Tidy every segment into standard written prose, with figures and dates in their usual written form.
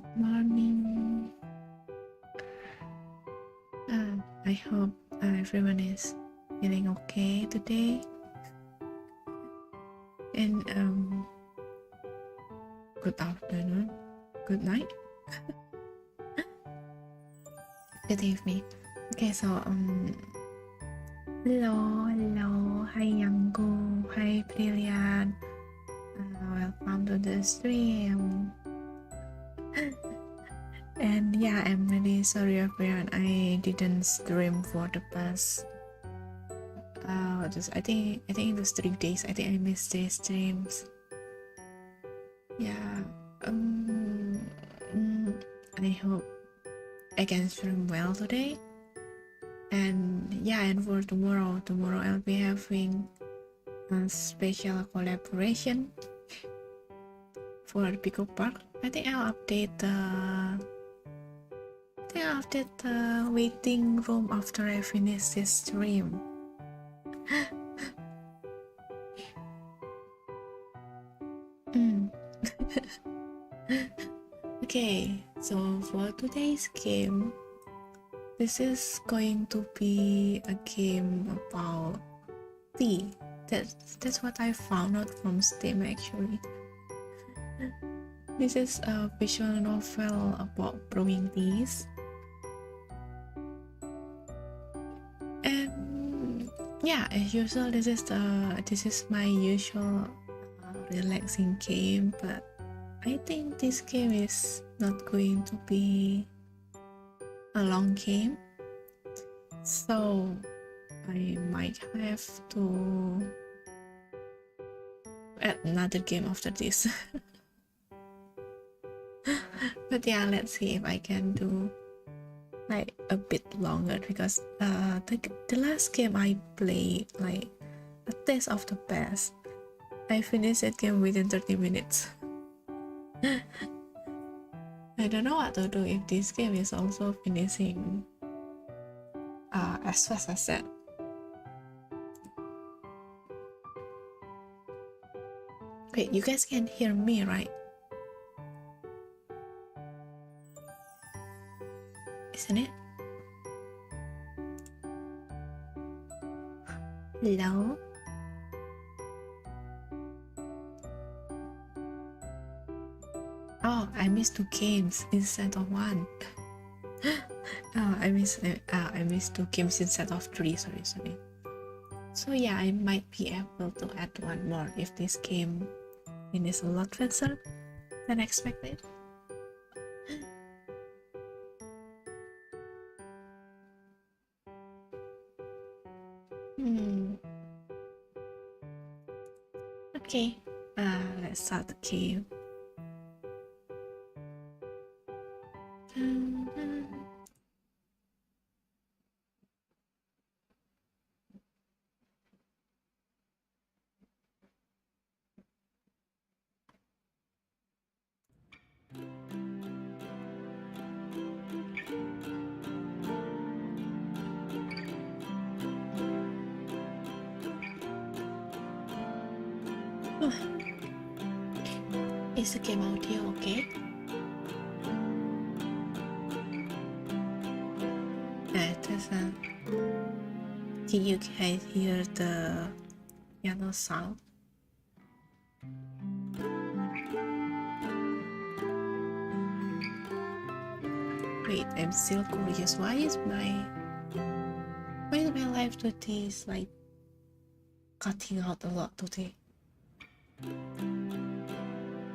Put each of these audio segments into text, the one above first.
Good morning. I hope everyone is feeling okay today. And good afternoon, good night, good evening. Okay, so hello, hi Yango, hi Brilliant. Welcome to the stream. And yeah, I'm really sorry everyone, I didn't stream for the past I think those 3 days. I think I missed the streams. Yeah, I hope I can stream well today. And yeah, and for tomorrow I'll be having a special collaboration for Pico Park. I think I'll update the waiting room after I finish this stream. Okay, so for today's game, this is going to be a game about tea. That's what I found out from Steam actually. This is a visual novel about brewing teas. And yeah, as usual, this is my usual relaxing game, but I think this game is not going to be a long game, so I might have to add another game after this. But yeah, let's see if I can do like a bit longer, because the last game I played, like a taste of the past, I finished that game within 30 minutes. I don't know what to do if this game is also finishing as fast as that. Wait, you guys can hear me, right? Isn't it? Hello? Oh, I missed 2 games instead of 1. Oh, I missed 2 games instead of 3. Sorry. So yeah, I might be able to add 1 more if this game finishes a lot faster than expected. Okay, let's start the game. Is the game audio okay? Can you guys hear the piano sound? Wait, I'm still curious. Why is my live today is like cutting out a lot today?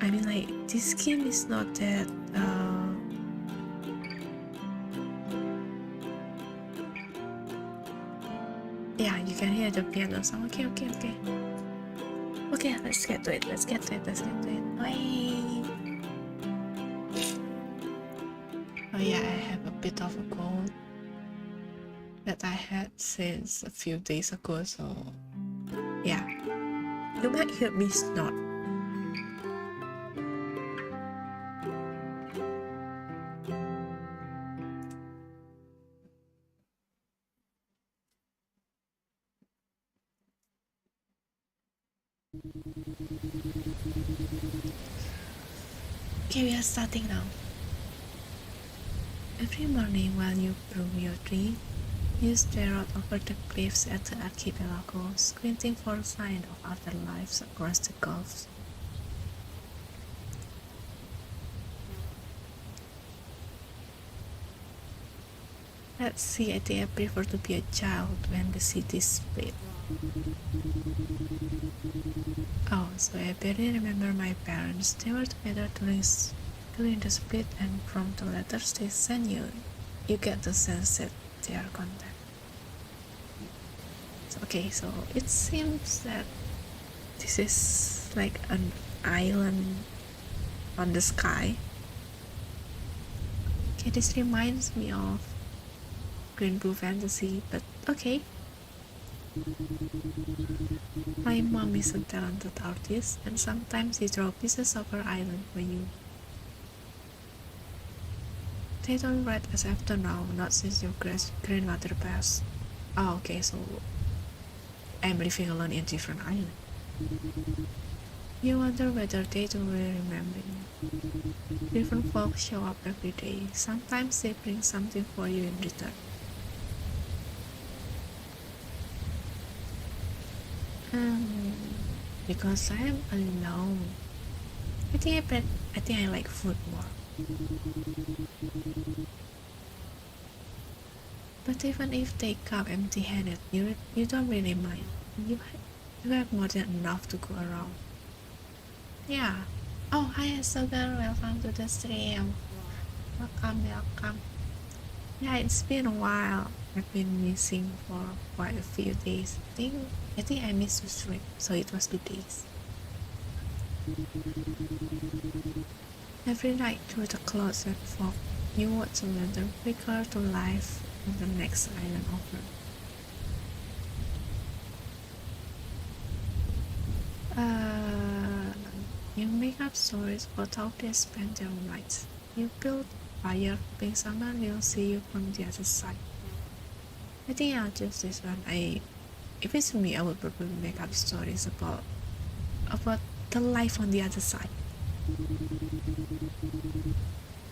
I mean, like, this game is not that yeah, you can hear the piano sound. Okay, let's get to it. Wait. Oh yeah, I have a bit of a cold that I had since a few days ago, so yeah, you might hear me snort. Okay, we are starting now. Every morning while you brew your tea, you stare out over the cliffs at the archipelago, squinting for a sign of other lives across the gulfs. Let's see, I think I prefer to be a child when the city split. Oh, so I barely remember my parents. They were together during the split, and from the letters they send you, you get the sense that they are contact. Okay, so it seems that this is like an island on the sky. Okay, this reminds me of Green Blue Fantasy, but okay. My mom is a talented artist, and sometimes they draw pieces of her island for you. They don't write as after now, not since your grandmother passed. Oh, okay, so I'm living alone in a different island. You wonder whether they do really remember you. Different folks show up every day. Sometimes they bring something for you in return. Because I'm alone. I think I like food more. But even if they come empty-handed, you don't really mind. You have more than enough to go around. Yeah. Oh, hi, Sugar. Welcome to the stream. Welcome. Yeah, it's been a while. I've been missing for quite a few days. I think I missed the stream, so it was 2 days. Every night through the clouds and fog, you watch a lantern flicker to life on the next island over. You make up stories about how they spend their nights. You build fire, hoping someone will see you from the other side. I think I'll choose this one. If it's me, I would probably make up stories about the life on the other side.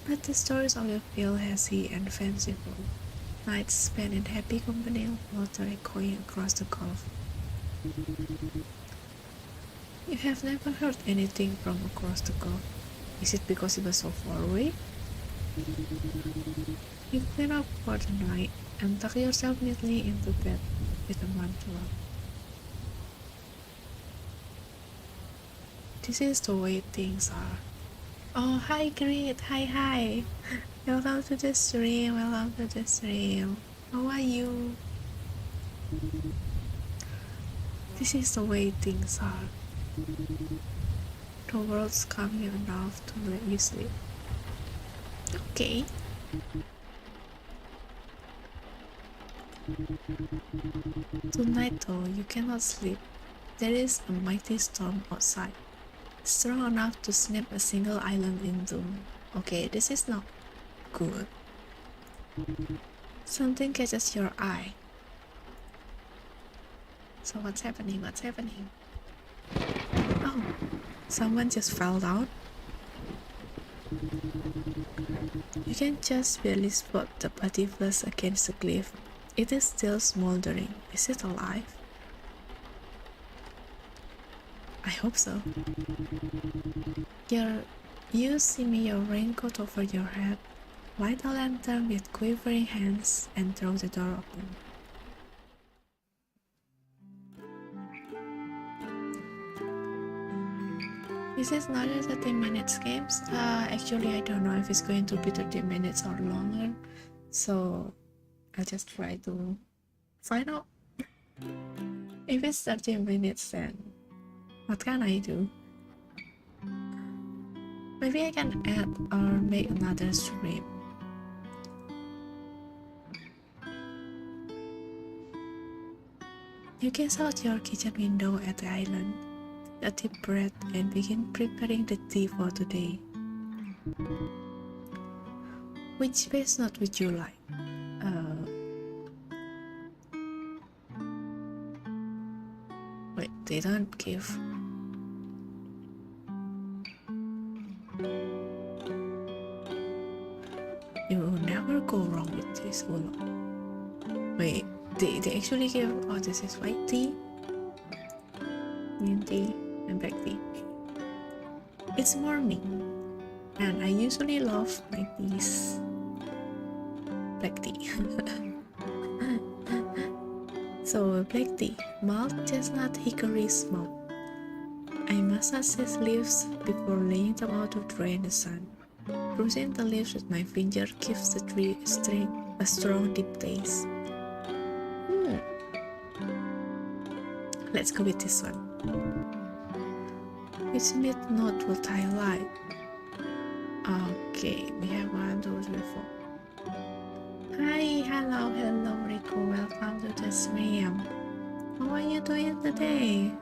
But the stories always feel hazy and fanciful. Nights spent in happy company, water echoing across the gulf. You have never heard anything from across the gulf. Is it because it was so far away? You clean up for the night and tuck yourself neatly into bed with a mantua. This is the way things are. Oh, hi, great. Hi. Welcome to the stream. How are you? This is the way things are. The world's coming enough to let you sleep. Okay. Tonight though, you cannot sleep. There is a mighty storm outside, strong enough to snap a single island in two. Okay, this is not good. Something catches your eye. So what's happening? Oh, someone just fell down. You can just barely spot the body flash against the cliff. It is still smoldering. Is it alive? I hope so. You see me, your raincoat over your head, light a lantern with quivering hands, and throw the door open. This is another 30 minutes games. Actually, I don't know if it's going to be 30 minutes or longer, so I'll just try to find out. If it's 30 minutes, then what can I do? Maybe I can add or make another stream. You gaze out your kitchen window at the island, a deep breath, and begin preparing the tea for today. Which base note would you like? Wait, they don't give. You will never go wrong with this oolong. Wait, they actually give, oh, this is white tea, green tea, and black tea. It's morning, and I usually love my teas black tea. So black tea, malt chestnut hickory smoke. I massage its leaves before laying them out to dry in the sun. Bruising the leaves with my finger gives the tree a strong deep taste. Let's go with this one. Which meat note would I like? Okay, we have 1, 2, 3, 4. Hi, hello, Rico. Welcome to the stream. How are you doing today?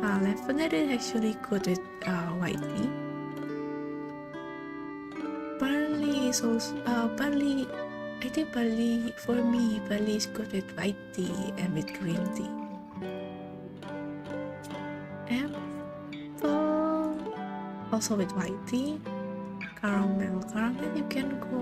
Lavender is actually good with white tea. Barley is also barley. I think barley, for me, barley is good with white tea and with green tea. Apple also with white tea. Caramel you can go.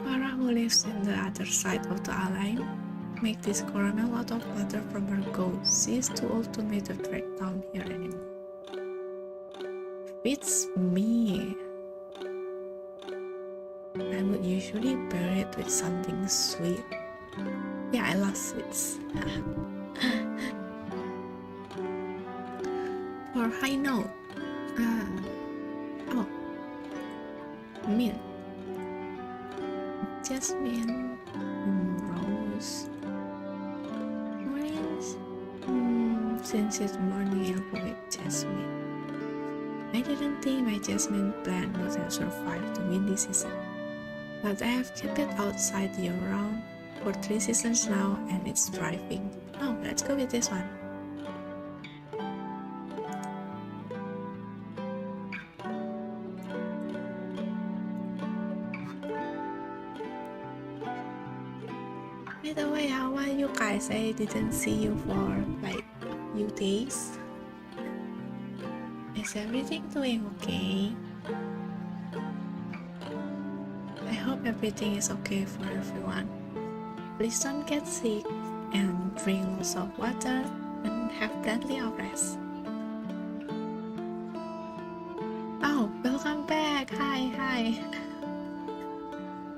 Farah, who lives in the other side of the line, make this caramel out of butter from her goat. She is too old to make the trek down here anymore. It's me. I would usually pair it with something sweet. Yeah, I love sweets. For high note, mint, jasmine, rose, orange. Since it's morning, I'll go with jasmine. I didn't think my jasmine plant would have survived the windy season, but I have kept it outside year-round for 3 seasons now, and it's thriving. Oh, let's go with this one. By the way, how are you guys? I didn't see you for like a few days. Is everything doing okay? I hope everything is okay for everyone. Please don't get sick and drink lots of water and have plenty of rest. Oh, welcome back. Hi.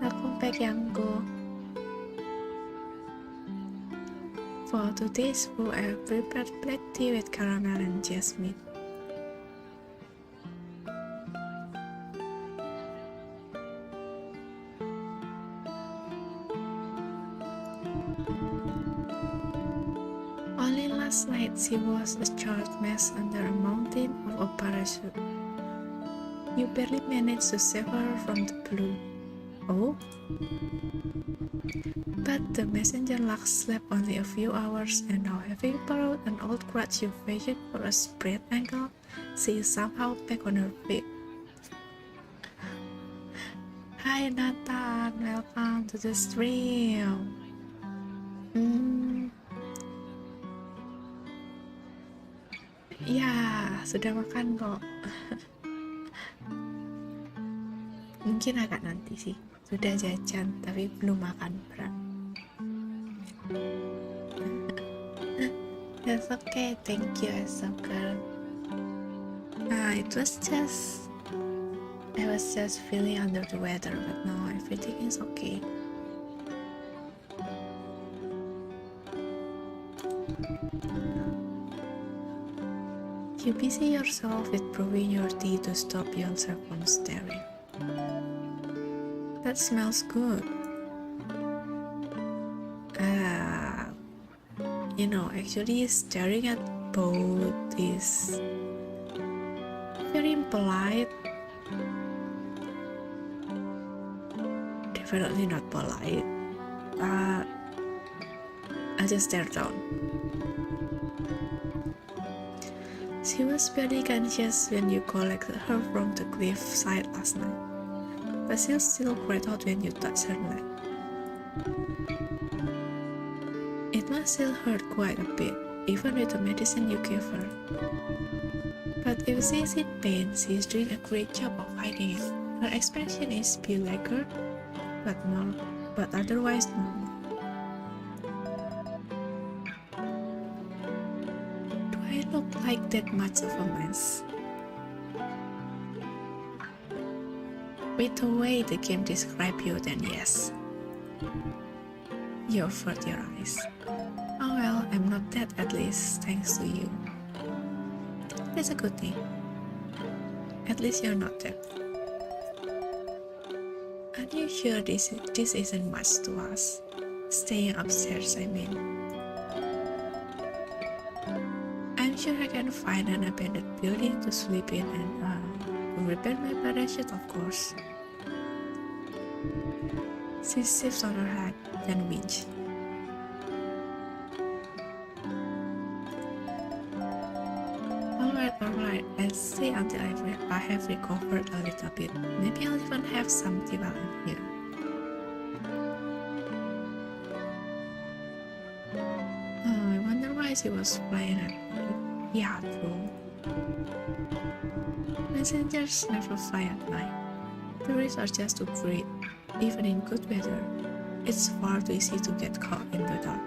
Welcome back, Yango. For today's brew, I have prepared black tea with caramel and jasmine. Only last night she was a short mess under a mountain of a parachute. You barely managed to save her from the blue. Oh? But the messenger luck slept only a few hours, and now having borrowed an old crutch you fashioned for a sprained ankle, she is somehow back on her feet. Hi Nathan, welcome to the stream. Ya, sudah makan kok. Mungkin agak nanti sih. Sudah jajan, tapi belum makan berat. That's okay, thank you, Asoka. I was just feeling under the weather, but now everything is okay. You busy yourself with brewing your tea to stop yourself from staring. That smells good. Actually staring at both is very impolite. Definitely not polite. I'll just stare down. She was barely conscious when you collected her from the cliff side last night, but she'll still cried out when you touched her leg. must still hurt quite a bit, even with the medicine you gave her. But if she's in pain, she's doing a great job of hiding it. Her expression is beleaguered, but otherwise normal. Do I look like that much of a mess? With the way the game describes you, then yes. You avert your eyes. Oh well, I'm not dead, at least, thanks to you. That's a good thing. At least you're not dead. Are you sure this isn't much to us? Staying upstairs, I mean. I'm sure I can find an abandoned building to sleep in and repair my parachute, of course. She shifts on her head, then winch. Alright, I'll stay until I have recovered a little bit. Maybe I'll even have some tea while I'm here. Oh, I wonder why she was flying at me. Yeah, true. Messengers never fly at night. Tourists are just too great, even in good weather. It's far too easy to get caught in the dark.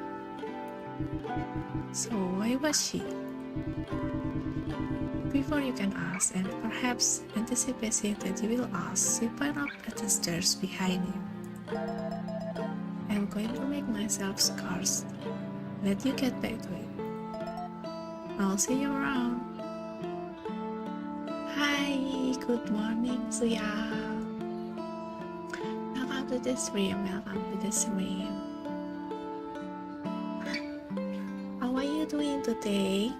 So why was she? Before you can ask, and perhaps anticipating that you will ask, you point up at the stairs behind you. I'm going to make myself scarce. Let you get back to it. I'll see you around. Hi, good morning, Suya. Welcome to the stream. How are you doing today?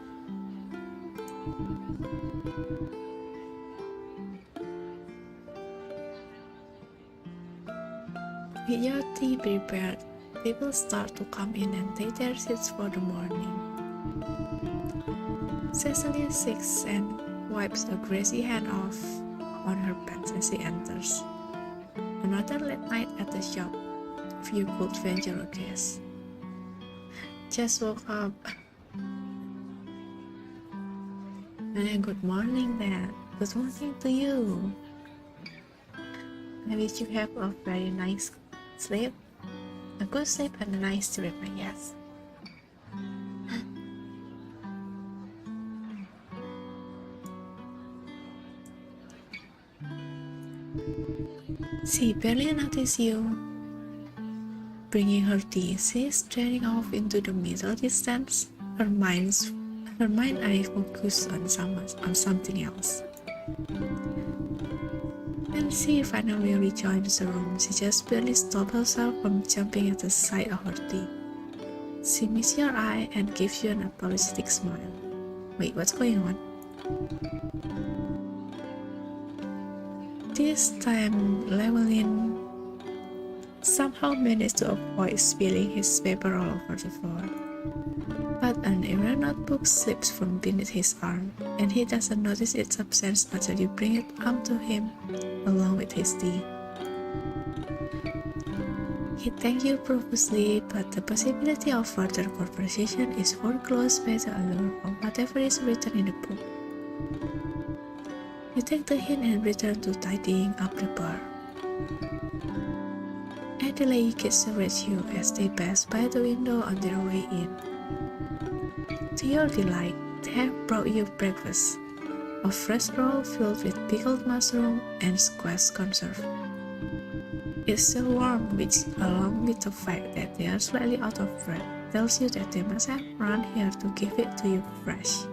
With your tea prepared, people start to come in and take their seats for the morning. Cecily sits and wipes a greasy hand off on her pants as she enters. Another late night at the shop, if you could venture a guess. Just woke up. Good morning, Dad. Good morning to you. I wish you have a very nice sleep. A good sleep and a nice trip, I guess. She barely noticed you. Bringing her tea, she's staring off into the middle distance. Her mind eye focused on something else. When she finally rejoins the room, she just barely stopped herself from jumping at the sight of her tea. She meets your eye and gives you an apologetic smile. Wait, what's going on? This time, Llewellyn somehow managed to avoid spilling his paper all over the floor. But an error notebook slips from beneath his arm, and he doesn't notice its absence until you bring it up to him along with his tea. He thanks you profusely, but the possibility of further conversation is foreclosed by the allure of whatever is written in the book. You take the hint and return to tidying up the bar. Adelaide commiserates you as they pass by the window on their way in. To your delight, they have brought you breakfast, a fresh roll filled with pickled mushroom and squash conserve. It's still warm, which, along with the fact that they are slightly out of breath, tells you that they must have run here to give it to you fresh.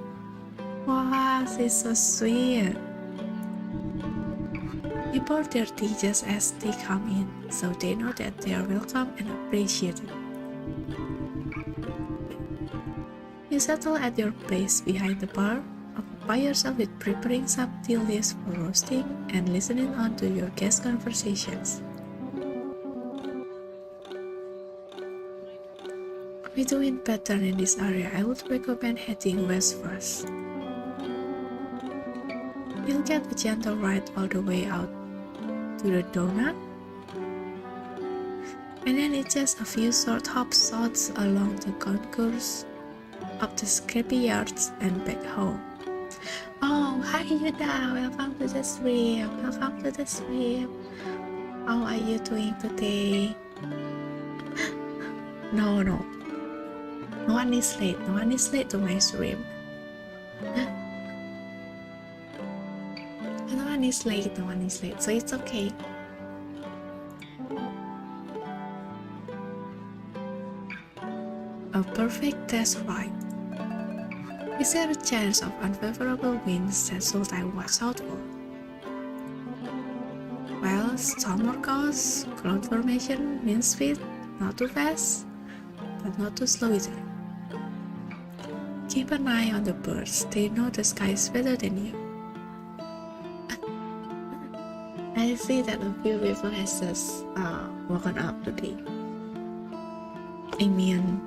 Wow, she's so sweet. You pour their tea just as they come in, so they know that they are welcome and appreciated. You settle at your place behind the bar, occupy yourself with preparing some tea leaves for roasting and listening on to your guest conversations. With the wind pattern in this area, I would recommend heading west first. You'll get a gentle ride all the way out to the donut. And then it's just a few short hops shots along the concourse of the scrappy yards and back home. Oh, hi Yuda, welcome to the stream. Welcome to the stream. How are you doing today? No one is late. No one is late to my stream. No one is late. So it's okay. A perfect test ride. Is there a chance of unfavorable winds that should I watch out for? Well, storm forecast, cloud formation, wind speed, not too fast, but not too slow either. Keep an eye on the birds, they know the skies better than you. I see that a few people has just woken up today. I mean,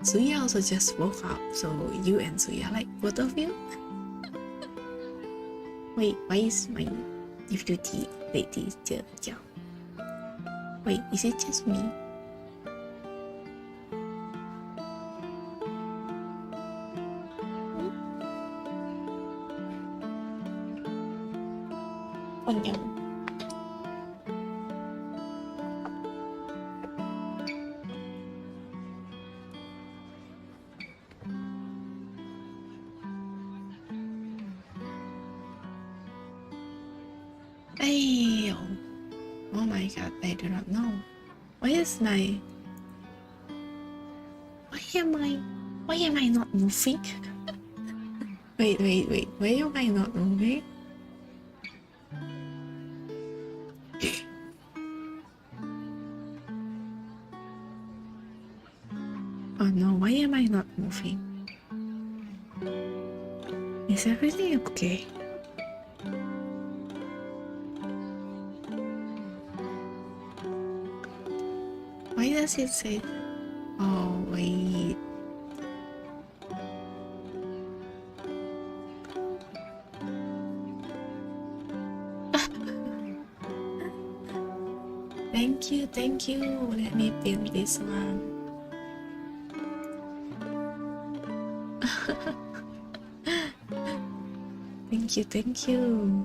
Suya also just woke up, so you and Suya, like both of you? Wait, why is my deputy lady still down? Wait, is it just me? Oh no. Hey, oh my god, I do not know. Why am I not moving? wait, why am I not moving? Oh no, why am I not moving? Is everything okay? Why does it say? Oh wait. Thank you. Let me pin this one. Thank you.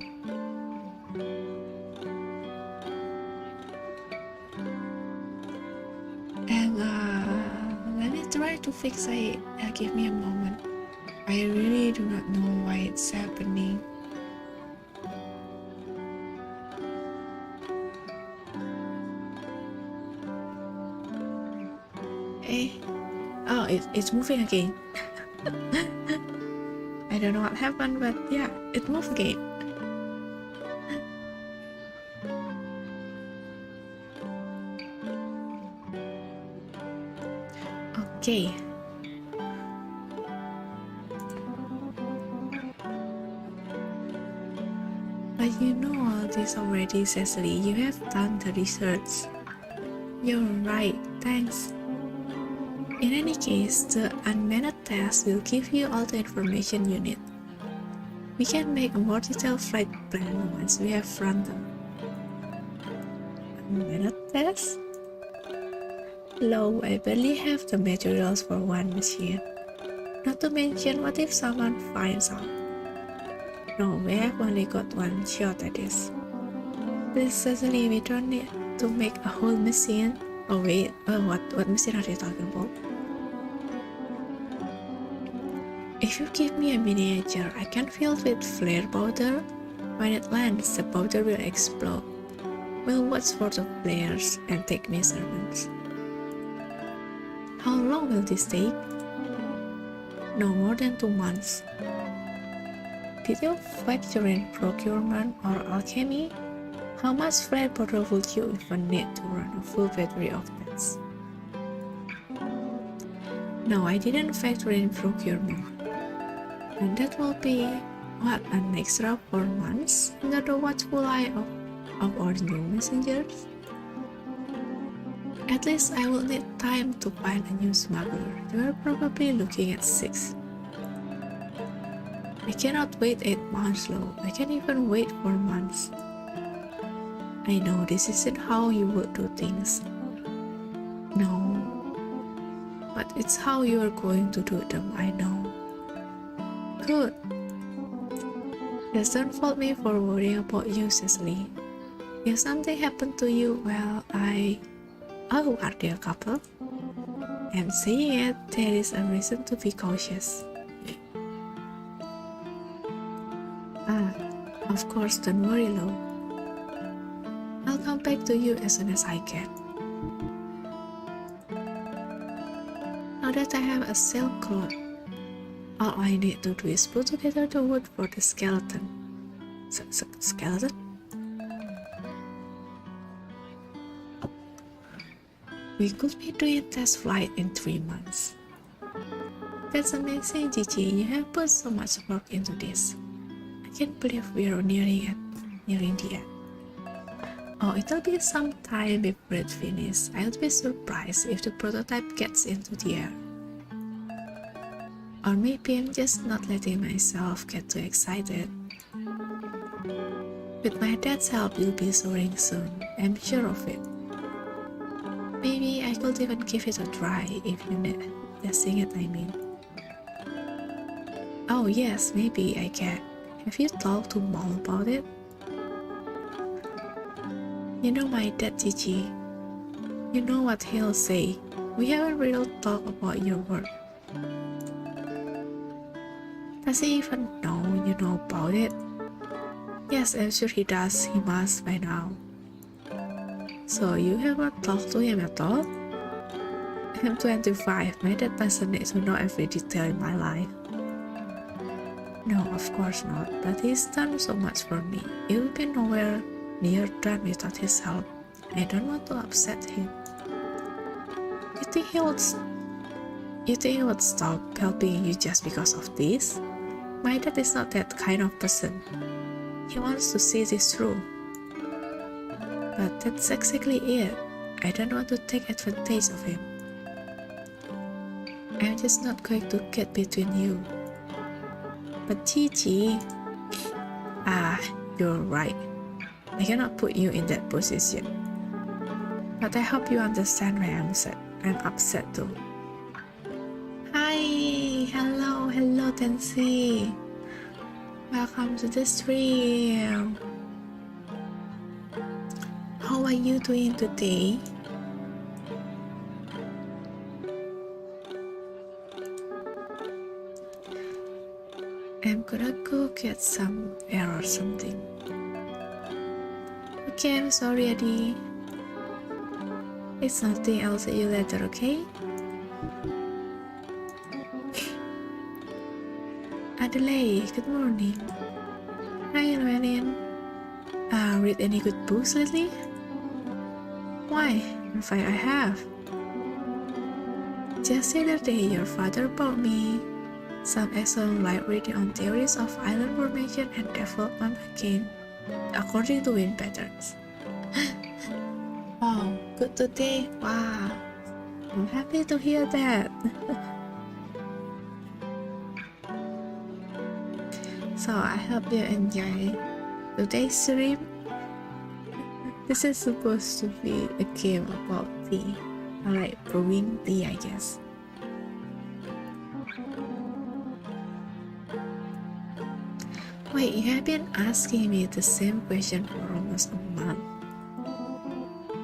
And let me try to fix it. Give me a moment. I really do not know why it's happening. Oh, it's moving again. I don't know what happened, but yeah, it moved again. Okay. But you know all this already, Cecily. You have done the research. You're right, thanks. In any case, the unmanned test will give you all the information you need. We can make a more detailed flight plan once we have run them. Unmanned test? Low, I barely have the materials for one machine. Not to mention, what if someone finds out? No, we have only got one shot at this. Please, Cecily, we don't need to make a whole machine. Oh wait, what machine are you talking about? If you give me a miniature, I can fill it with flare powder. When it lands, the powder will explode. We'll watch for the flares and take measurements. How long will this take? No more than 2 months. Did you factor in procurement or alchemy? How much flare powder would you even need to run a full battery of pets? No, I didn't factor in procurement. And that will be, what, an extra 4 months under the watchful eye of our new messengers? At least I will need time to find a new smuggler. You are probably looking at 6. I cannot wait 8 months, though. I can't even wait 4 months. I know this isn't how you would do things. No. But it's how you're going to do them, I know. Good. Just don't fault me for worrying about you, Cecily. If something happened to you, well, Oh, are they a couple? I'm saying it, there is a reason to be cautious. Of course, don't worry, Lo. I'll come back to you as soon as I can. Now that I have a sailcloth, all I need to do is put together the wood for the skeleton. Skeleton? We could be doing test flight in 3 months. That's amazing, Gigi. You have put so much work into this. I can't believe we're nearing the end. Oh, it'll be some time before it's finished. I'll be surprised if the prototype gets into the air. Or maybe I'm just not letting myself get too excited. With my dad's help, you'll be soaring soon. I'm sure of it. Maybe I could even give it a try if you need testing it, I mean. Oh yes, maybe I can. Have you talked to Mom about it? You know my dad, Gigi. You know what he'll say. We haven't really talked about your work. Does he even know you know about it? Yes, I'm sure he does. He must by now. So you haven't talked to him at all? I'm 25. My dad doesn't need to know every detail in my life. No, of course not. But he's done so much for me. It will be nowhere near done without his help. I don't want to upset him. You think he would stop helping you just because of this? My dad is not that kind of person. He wants to see this through. But that's exactly it. I don't want to take advantage of him. I'm just not going to get between you. But Gigi... you're right. I cannot put you in that position. But I hope you understand why I'm upset too. Hi! Hello, Tensi! Welcome to the stream! How are you doing today? I'm gonna go get some air or something. Okay, I'm sorry, Adi. It's nothing, I'll see you later, okay? Adelaide, good morning. Hi, Llewellyn. Read any good books lately? Why? In fact, I have. Just the other day, your father bought me some excellent light reading on theories of island formation and development again, according to wind patterns. Wow, good today. Wow, I'm happy to hear that. So I hope you enjoy today's stream. This is supposed to be a game about tea, like brewing tea, I guess. Wait, you have been asking me the same question for almost a month.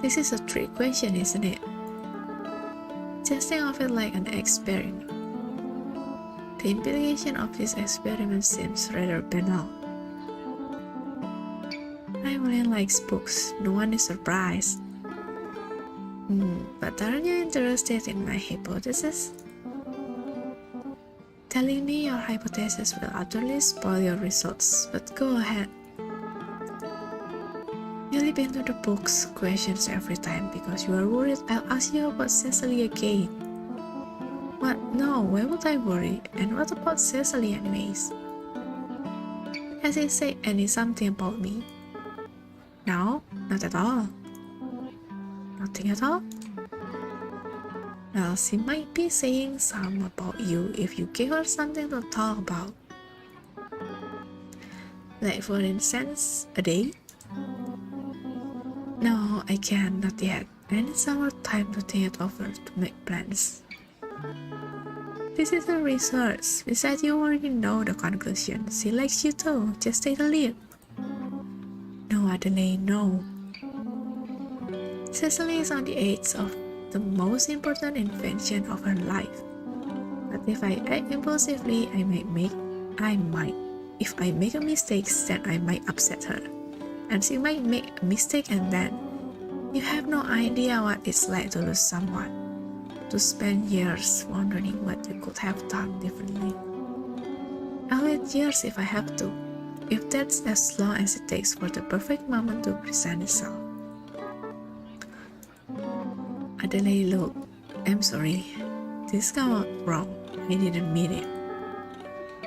This is a trick question, isn't it? Just think of it like an experiment. The implication of this experiment seems rather banal. Everyone likes books, no one is surprised. But aren't you interested in my hypothesis? Telling me your hypothesis will utterly spoil your results, but go ahead. You leap into the book's questions every time because you are worried I'll ask you about Cecily again. What? No, why would I worry? And what about Cecily anyways? Has he said something about me? No, not at all. Nothing at all? Well, she might be saying some about you if you give her something to talk about. Like for instance, a date? No, I can't, not yet. I need some more time to think it over to make plans. This isn't research. Besides, you already know the conclusion. She likes you too. Just take a leap. No, Adelaide, no. Cecily is on the edge of the most important invention of her life. But if I act impulsively, I might. If I make a mistake, then I might upset her. And she might make a mistake, and then you have no idea what it's like to lose someone. To spend years wondering what you could have done differently. I'll wait years if I have to, if that's as long as it takes for the perfect moment to present itself. Adelaide, look, I'm sorry. This came out wrong. I didn't mean it.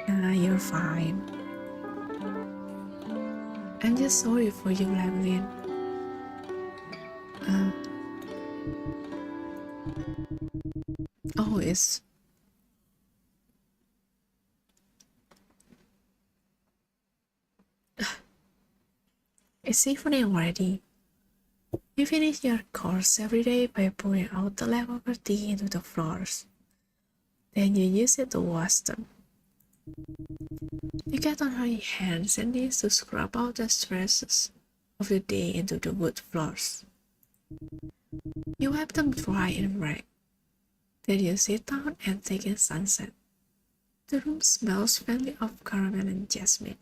Nah, you're fine. I'm just sorry for you, Evelyn. Oh, it's evening already. You finish your course every day by pouring out the leftover tea into the floors. Then you use it to wash them. You get on your hands and knees to scrub out the stresses of the day into the wood floors. You wipe them dry and rag. Then you sit down and take in sunset. The room smells faintly of caramel and jasmine.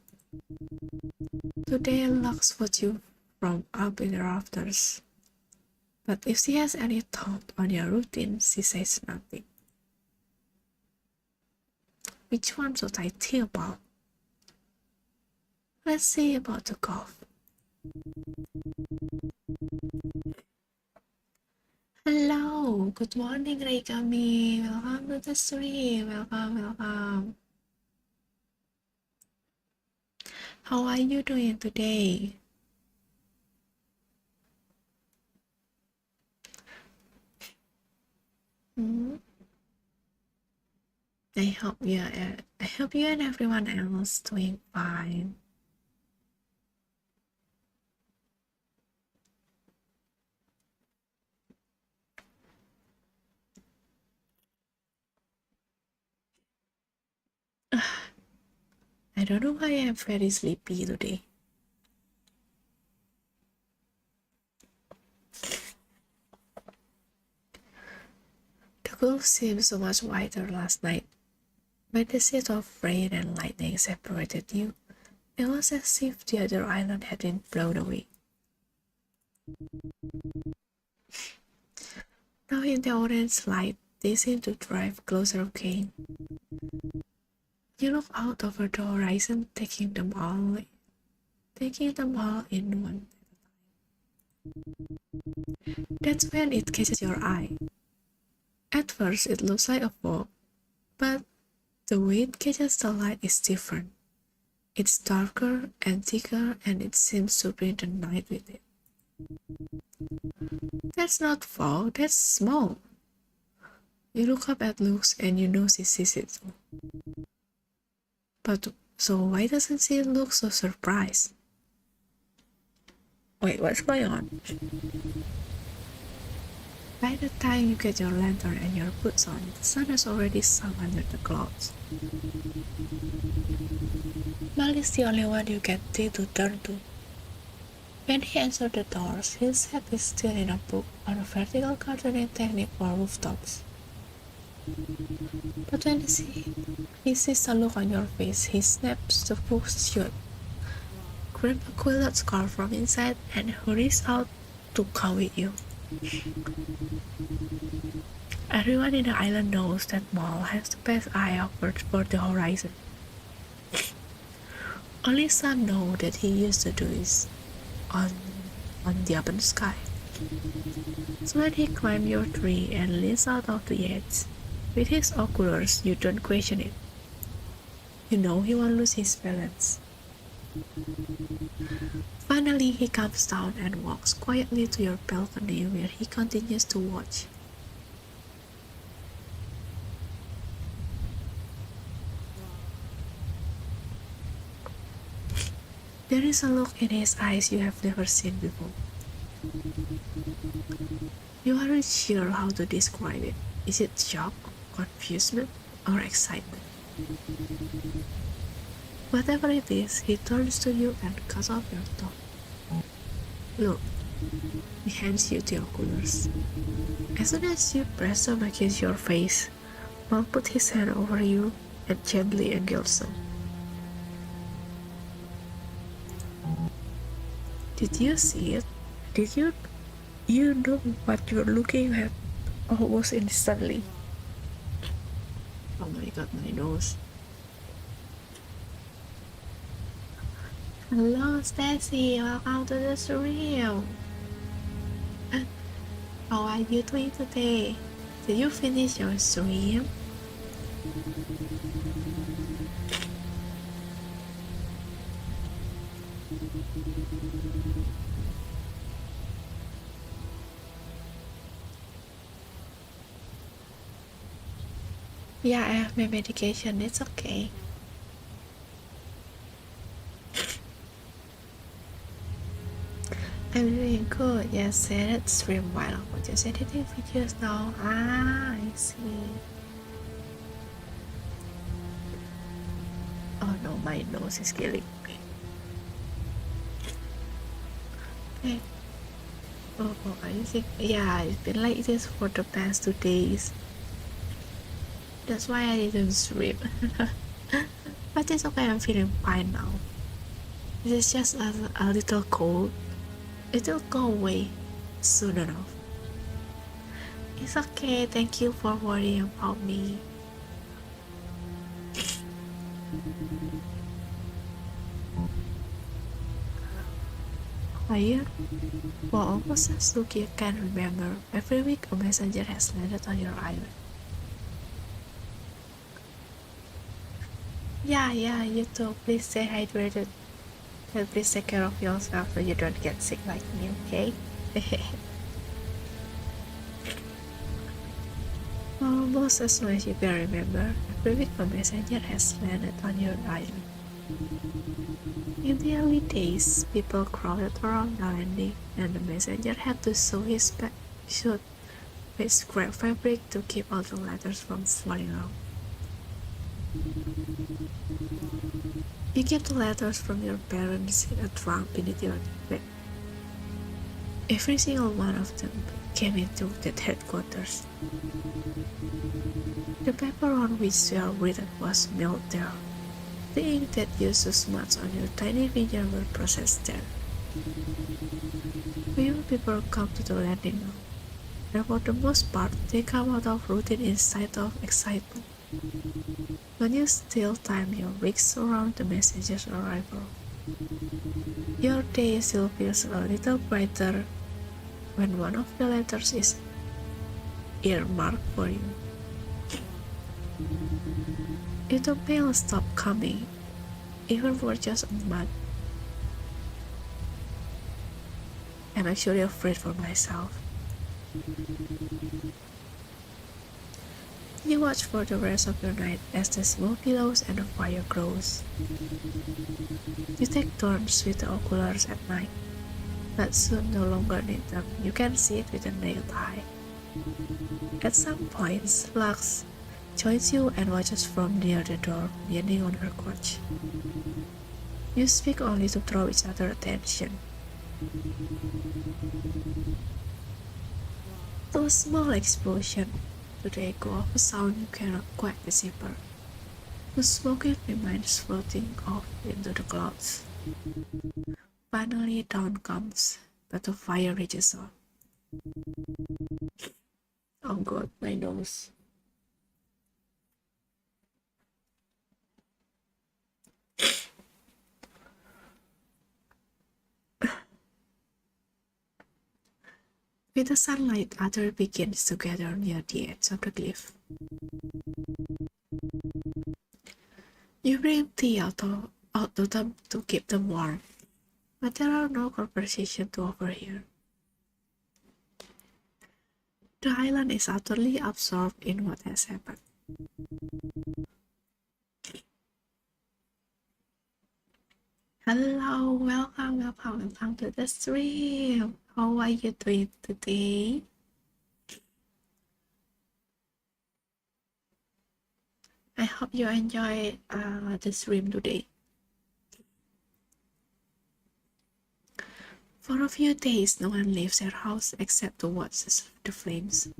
Today looks at you from up in the rafters. But if she has any thought on your routine, she says nothing. Which one should I think about? Let's see about the golf. Hello, good morning, Reikami. Welcome to the stream. Welcome. How are you doing today? I hope you and everyone else doing fine. I don't know why I'm very sleepy today. The gulf seemed so much wider last night. When the sheet of rain and lightning separated you, it was as if the other island had been blown away. Now in the orange light, they seem to drive closer again. You look out over the horizon, taking them all in one. That's when it catches your eye. At first, it looks like a fog, but the way it catches the light is different. It's darker and thicker, and it seems to bring the night with it. That's not fog, that's smoke. You look up at Lux and you know she sees it too. But so why doesn't she look so surprised? Wait, what's going on? By the time you get your lantern and your boots on, the sun has already sunk under the clouds. Mal is the only one you get to turn to. When he answered the doors, his head is still in a book on a vertical gardening technique for rooftops. But when he sees a look on your face, he snaps the book shut, grabs a quilted scarf from inside, and hurries out to come with you. Everyone in the island knows that Mal has the best eye outward for the horizon. Only some know that he used to do this on the open sky. So when he climbs your tree and leans out of the edge, with his oculars, you don't question it. You know he won't lose his balance. Finally, he comes down and walks quietly to your balcony where he continues to watch. There is a look in his eyes you have never seen before. You aren't sure how to describe it. Is it shock, confusion, or excitement? Whatever it is, he turns to you and cuts off your tongue. Look, he hands you the oculars. As soon as you press them against your face, Mal put his hand over you and gently engulfs them. Did you see it? Did you? You know what you're looking at almost instantly. Oh my god, my nose. Hello, Stacy. Welcome to the stream. How are you doing today? Did you finish your stream? Yeah, I have my medication. It's okay. I'm doing good. Yes, said it stream while I'm just editing videos now. Ah, I see. Oh no, my nose is killing me. Okay. Oh, are you sick? Yeah, it's been like this for the past 2 days. That's why I didn't stream. But it's okay, I'm feeling fine now. This is just a little cold. It will go away soon enough. It's okay, thank you for worrying about me. Here, for almost as long you can remember, every week a messenger has landed on your island. Yeah, you too. Please stay hydrated. And please take care of yourself so you don't get sick like me, okay? Almost as long as you can remember, every week a messenger has landed on your island. In the early days, people crowded around the landing, and the messenger had to sew his suit with scrap fabric to keep all the letters from falling out. You keep the letters from your parents in a trunk beneath your bed. Every single one of them came into that headquarters. The paper on which they are written was milled there. The ink that used to smudge on your tiny finger were processed there. Few people come to the landing now, and for the most part, they come out of routine instead of excitement. When you still time your weeks around the messenger's arrival, your day still feels a little brighter when one of the letters is earmarked for you. If the mail stopped coming, even for just a month, I'm actually afraid for myself. You watch for the rest of your night as the smoke billows and the fire grows. You take turns with the oculars at night, but soon no longer need them. You can see it with the naked eye. At some points, Lux joins you and watches from near the door, leaning on her crutch. You speak only to draw each other attention. To a small explosion, to the echo of a sound you cannot quite decipher. The smoke it remains floating off into the clouds. Finally dawn comes, but the fire reaches on. Oh god, my nose. With the sunlight, Arthur begins to gather near the edge of the cliff. You bring tea out to them to keep them warm, but there are no conversations to overhear. The island is utterly absorbed in what has happened. Hello, welcome to the stream. How are you doing today? I hope you enjoy the stream today. For a few days, no one leaves their house except to watch the flames.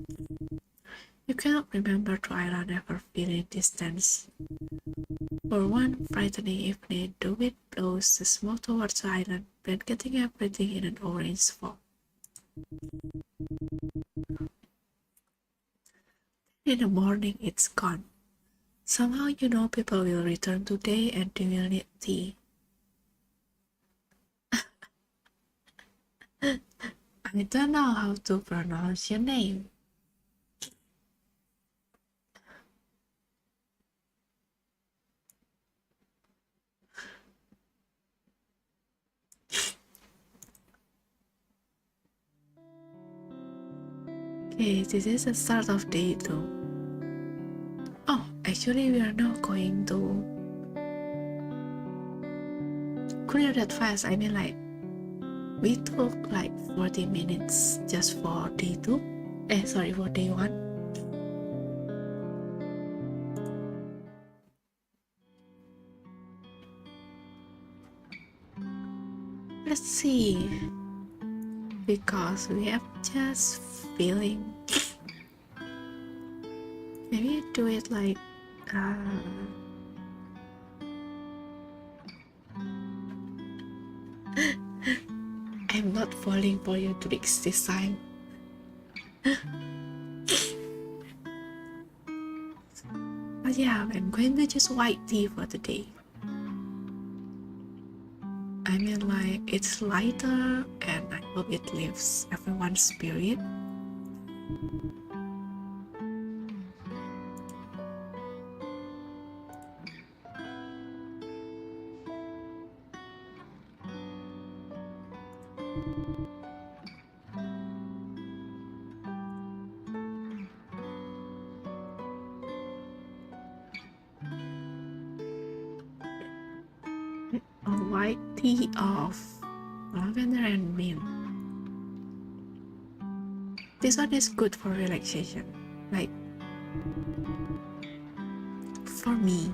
You cannot remember the island ever feeling distance. For one frightening evening, the wind blows the smoke towards the island, blanketing everything in an orange fog. In the morning, it's gone. Somehow you know people will return today and they will need tea. I don't know how to pronounce your name. Okay, this is the start of day 2. Oh, actually we are now going to clear that fast. I mean, like, we took like 40 minutes just for day 2. Sorry, for day 1. Let's see. Because we have just feeling. Maybe do it like I'm not falling for your tricks this time. But yeah, I'm going to choose white tea for the day. I mean, like, it's lighter and I hope it lifts everyone's spirit. A white tea of lavender and mint. This one is good for relaxation, like, for me.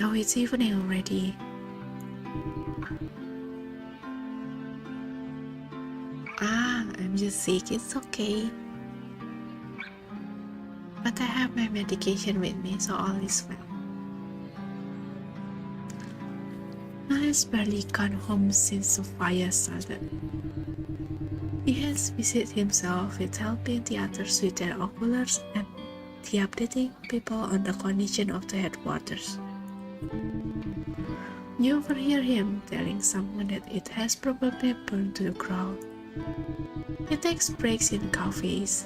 Oh, it's evening already. I'm just sick, it's okay. But I have my medication with me, so all is well. Niles barely gone home since the fire started. He has busied himself with helping the others with their oculars and the updating people on the condition of the headquarters. You overhear him telling someone that it has probably burned to the ground. He takes breaks in cafes,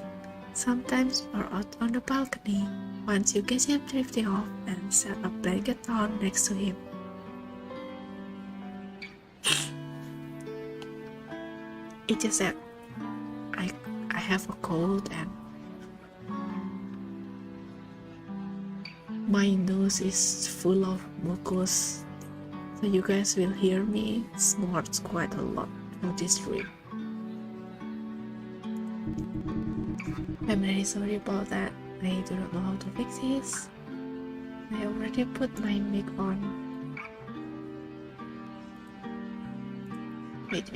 sometimes or out on the balcony, once you catch him drifting off and set a blanket down next to him. It's just that I have a cold and my nose is full of mucus, so you guys will hear me snort quite a lot for this stream. I'm really sorry about that. I do not know how to fix this. I already put my mic on. Wait.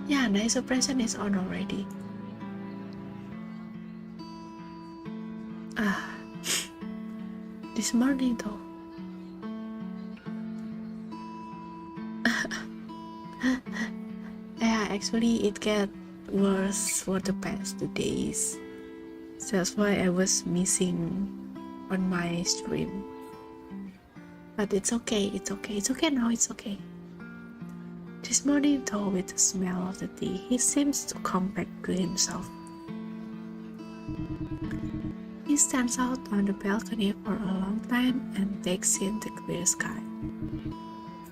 Yeah, the suppression is on already. This morning though. Yeah, actually it get worse for the past 2 days. So that's why I was missing on my stream. But it's okay now, it's okay. This morning though, with the smell of the tea, he seems to come back to himself. He stands out on the balcony for a long time and takes in the clear sky.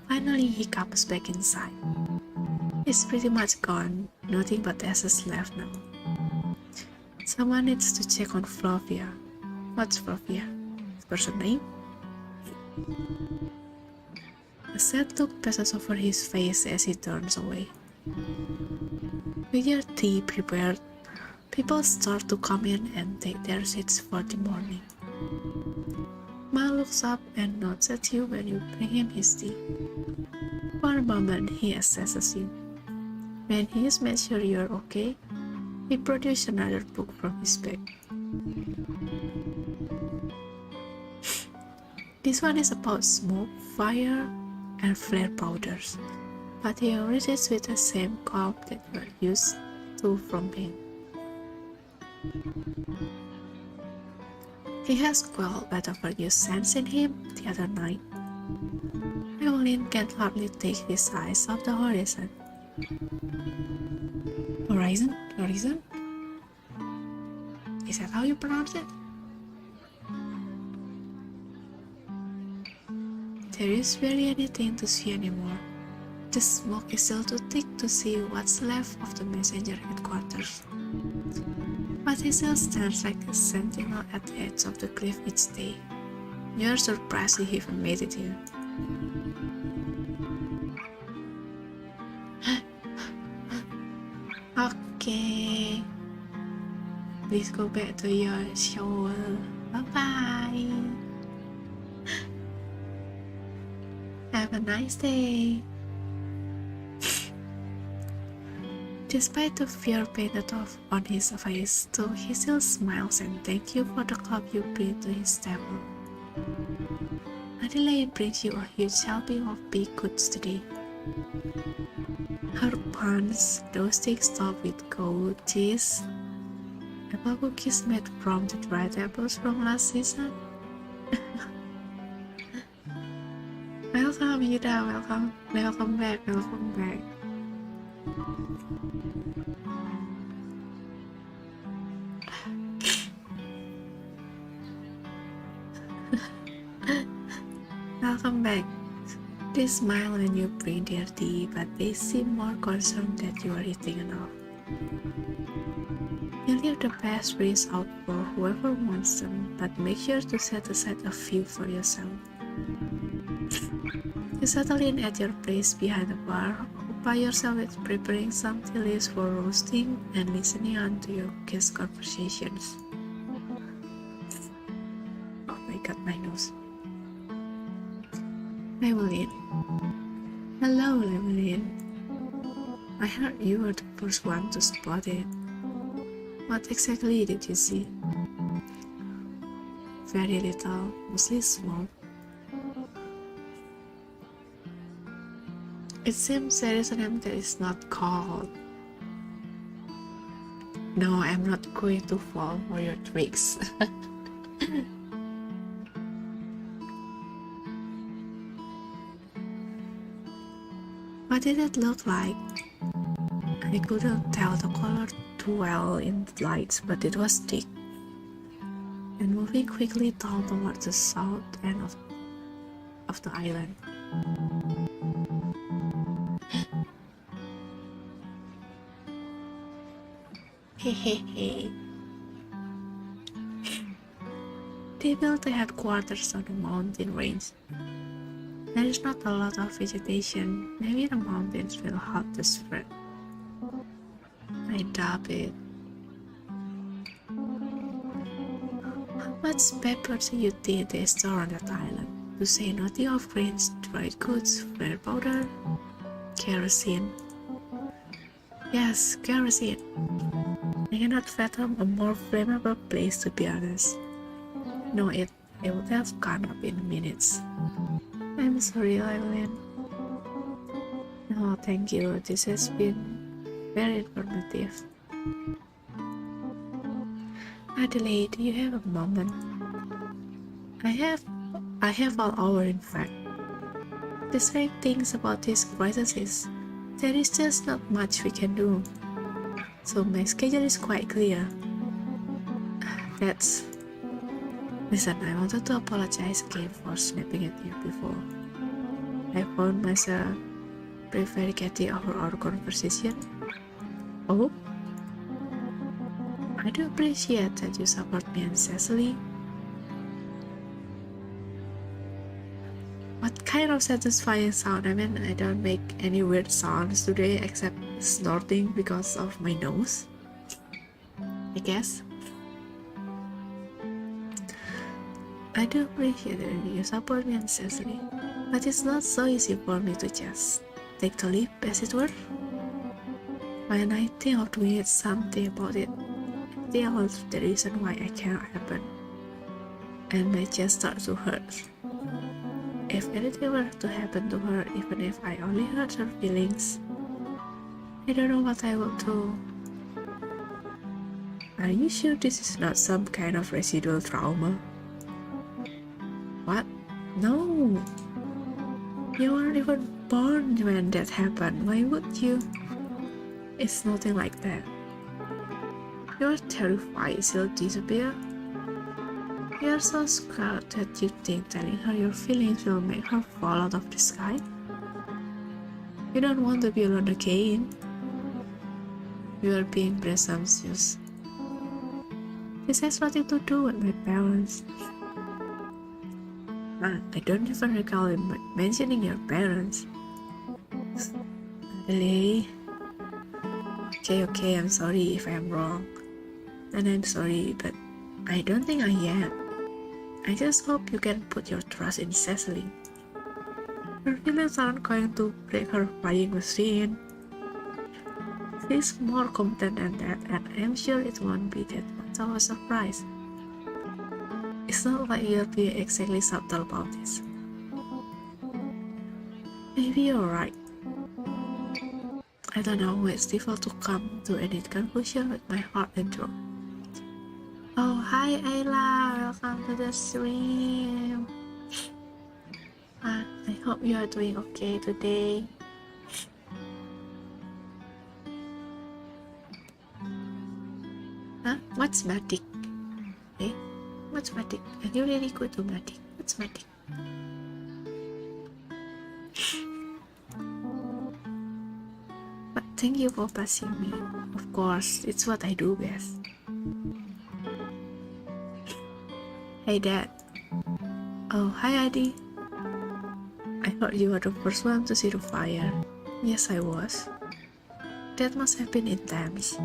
Finally, he comes back inside. He's pretty much gone, nothing but ashes left now. Someone needs to check on Flavia. What's Flavia? Person name? A sad look passes over his face as he turns away. With your tea prepared, people start to come in and take their seats for the morning. Ma looks up and nods at you when you bring him his tea. For a moment, he assesses you. When he is made sure you're okay, he produces another book from his bag. This one is about smoke, fire, and flare powders, but he reads it with the same calm that you are used to from him. He has quelled whatever you sensed in him the other night. Evelyn can hardly take his eyes off the horizon. Horizon? Horizon? Is that how you pronounce it? There is barely anything to see anymore. The smoke is still too thick to see what's left of the messenger headquarters. But he still stands like a sentinel at the edge of the cliff each day. You're surprised he even made it here. Okay. Please go back to your shower. Bye-bye. Have a nice day. Despite the fear painted off on his face, though, he still smiles and thanks you for the cup you bring to his table. Adelaide brings you a huge helping of baked goods today. Her buns, roasted topped with goat cheese, apple cookies made from the dried apples from last season. Welcome, Yuda, welcome back. Welcome back. They smile when you bring their tea, but they seem more concerned that you are eating enough. You leave the pastries out for whoever wants them, but make sure to set aside a few for yourself. You settle in at your place behind the bar, occupy yourself with preparing some tea leaves for roasting and listening on to your guest conversations. Oh my god, my nose. Evelyn. Hello, Evelyn. I heard you were the first one to spot it. What exactly did you see? Very little, mostly smoke. It seems there is a name that is not called. No, I'm not going to fall for your tricks. What did it look like? I couldn't tell the color too well in the lights, but it was thick and moving quickly down towards the south end of the island. Hehehe. They built the headquarters on the mountain range. There is not a lot of vegetation. Maybe the mountains will help the spread. I doubt it. How much pepper do you think they store on that island? To say nothing of grains, dried goods, flare powder, kerosene. Yes, kerosene. I cannot fathom a more flammable place, to be honest. No, it would have gone up in minutes. I'm sorry, Evelyn. No, thank you. This has been very informative. Adelaide, do you have a moment? I have all hour, in fact. The strange things about this crisis is there is just not much we can do. So my schedule is quite clear. Listen, I wanted to apologize again for snapping at you before. I found myself prevaricating over our conversation. Oh? I do appreciate that you support me and Cecily. What kind of satisfying sound? I mean, I don't make any weird sounds today except snorting because of my nose, I guess. I do appreciate that you support me and Cecily, but it's not so easy for me to just take the leap, as it were. When I think of doing something about it, I think of the reason why I cannot happen, and my chest starts to hurt. If anything were to happen to her, even if I only hurt her feelings, I don't know what I will do. Are you sure this is not some kind of residual trauma? What? No! You weren't even born when that happened. Why would you? It's nothing like that. You're terrified she'll disappear. You're so scared that you think telling her your feelings will make her fall out of the sky. You don't want to be alone again. You are being presumptuous. This has nothing to do with my parents. I don't even recall mentioning your parents. Really? Okay, I'm sorry if I'm wrong. And I'm sorry, but I don't think I am. I just hope you can put your trust in Cecily. Her feelings aren't going to break her flying machine. She's more competent than that, and I'm sure it won't be that much of a surprise. It's not like you're being exactly subtle about this. Maybe you're right. I don't know, it's difficult to come to any conclusion with my heart and throat. Oh, hi Ayla, welcome to the stream. I hope you are doing okay today. Huh? What's batik? Eh? What's batik? Are you really good to batik? What's batik? But thank you for passing me. Of course, it's what I do best. Hey Dad. Oh, hi Adi. I thought you were the first one to see the fire. Yes, I was. That must have been intense.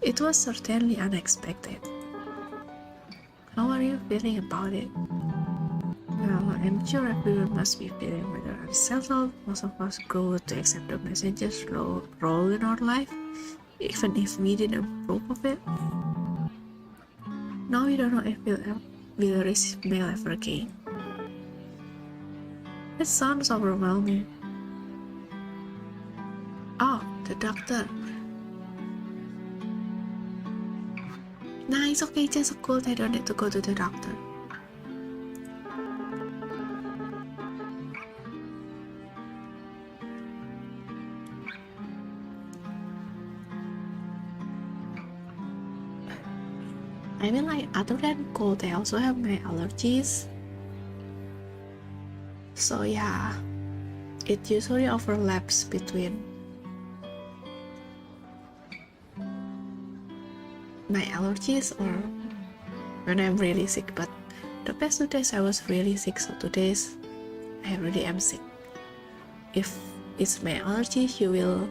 It was certainly unexpected. How are you feeling about it? Well, I'm sure everyone must be feeling rather unsettled. Most of us grow to accept the messenger's role in our life, even if we didn't approve of it. Now we don't know if we'll receive mail ever again. It sounds overwhelming. Oh, the doctor. Nah, it's okay, just a cold. I don't need to go to the doctor. I mean, like, other than cold, I also have my allergies. So yeah, it usually overlaps between my allergies or when I'm really sick. But the past 2 days I was really sick, so 2 days I really am sick. If it's my allergies, you will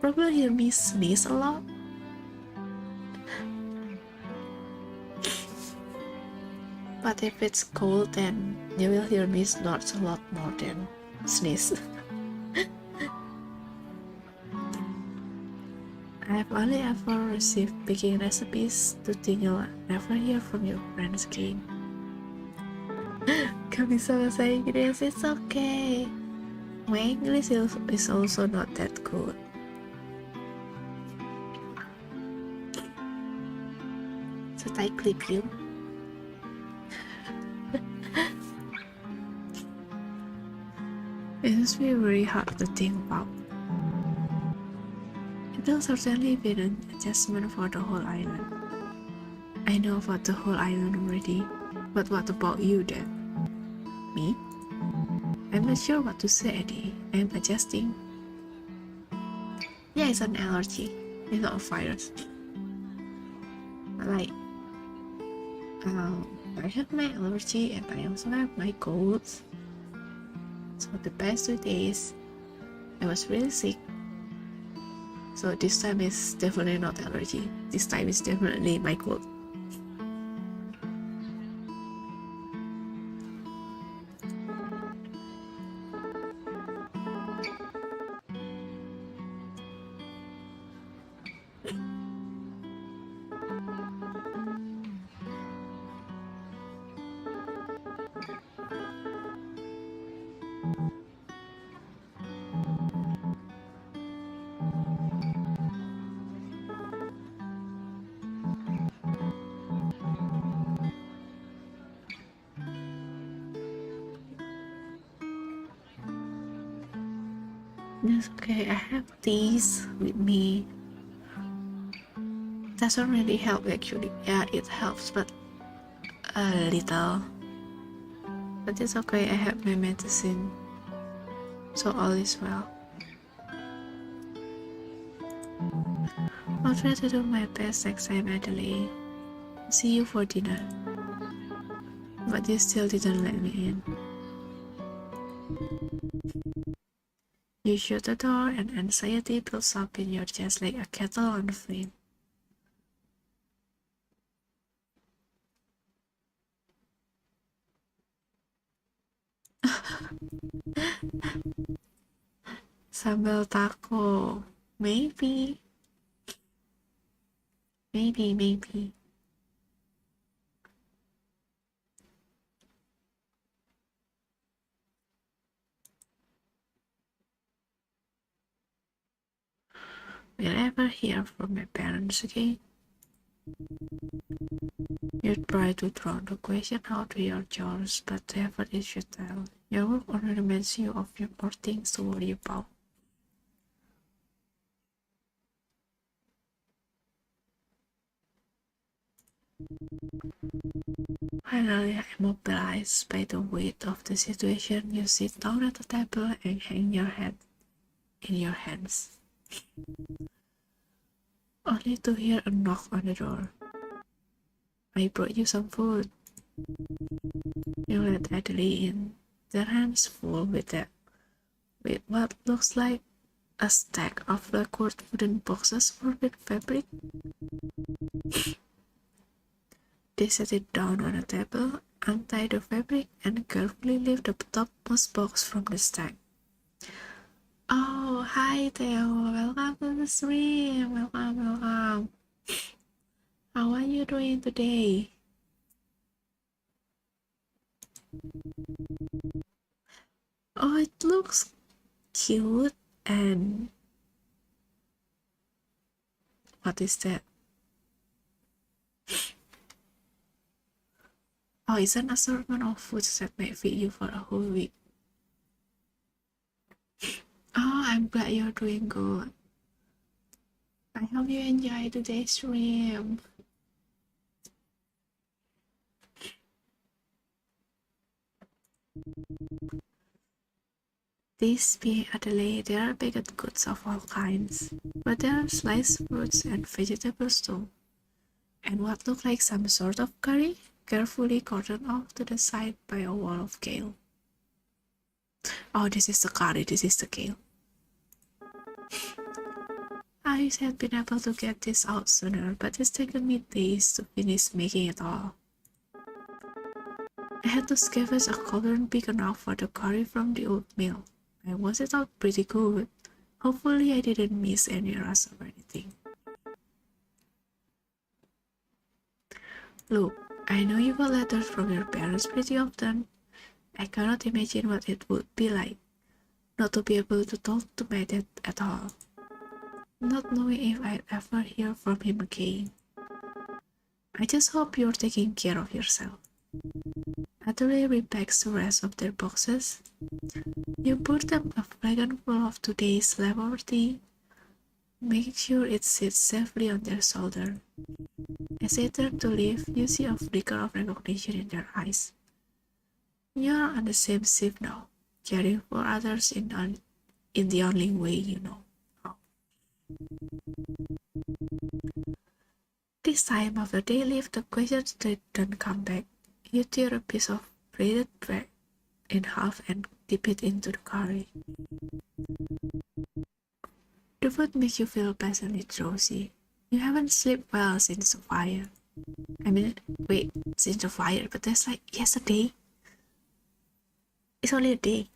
probably hear me sneeze a lot. But if it's cold, then you will hear me snort a lot more than sneeze. I've only ever received baking recipes to think you'll never hear from your friends again. Gak bisa bahasa Inggris, it's okay. My English is also not that good. Should I clip you? It must be very hard to think about. It will certainly be an adjustment for the whole island. I know about the whole island already, but what about you then? Me? I'm not sure what to say, Eddie. I'm adjusting. Yeah, it's an allergy. It's not a virus. like I have my allergy and I also have my colds. So the past 2 days I was really sick. So this time is definitely not allergy. This time is definitely my cold. It's okay, I have these with me. Doesn't really help actually. Yeah, it helps, but a little. But it's okay, I have my medicine. So all is well. I'll try to do my best next time, Adelaide. See you for dinner. But you still didn't let me in. You shut the door and anxiety builds up in your chest like a kettle on flame. Sambal taco. Maybe. Maybe. Will I ever hear from my parents again? You try to drown the question out to your chores, but the effort is futile. Your work only reminds you of your more things to worry about. Finally, immobilized by the weight of the situation, you sit down at the table and hang your head in your hands, only to hear a knock on the door. I brought you some food. You let Adelaide in, their hands full with what looks like a stack of lacquered wooden boxes with fabric. They set it down on a table, untie the fabric, and carefully lift the topmost box from the stack. Oh, hi Theo, welcome to the stream, welcome. How are you doing today? Oh, it looks cute and... What is that? Oh, it's an assortment of foods that may feed you for a whole week. Oh, I'm glad you're doing good. I hope you enjoy today's stream. These being Adelaide, there are baked goods of all kinds, but there are sliced fruits and vegetables too, and what looked like some sort of curry, carefully cordoned off to the side by a wall of kale. Oh, this is the curry, this is the kale. I wish I had been able to get this out sooner, but it's taken me days to finish making it all. I had to scavenge a cauldron big enough for the curry from the oatmeal. I was it out pretty good. Hopefully I didn't miss any rust or anything. Look, I know you got letters from your parents pretty often. I cannot imagine what it would be like not to be able to talk to my dad at all. Not knowing if I'd ever hear from him again. I just hope you're taking care of yourself. Adelaide repacks the rest of their boxes. You pour them a flagon full of today's leftover tea. Make sure it sits safely on their shoulder. As they turn to leave, you see a flicker of recognition in their eyes. You're on the same ship now, caring for others in the only way you know how. This time of the day, if the questions don't come back, you tear a piece of breaded bread in half and dip it into the curry. The food makes you feel pleasantly drowsy. You haven't slept well since the fire. Since the fire, but that's like yesterday. It's only a day.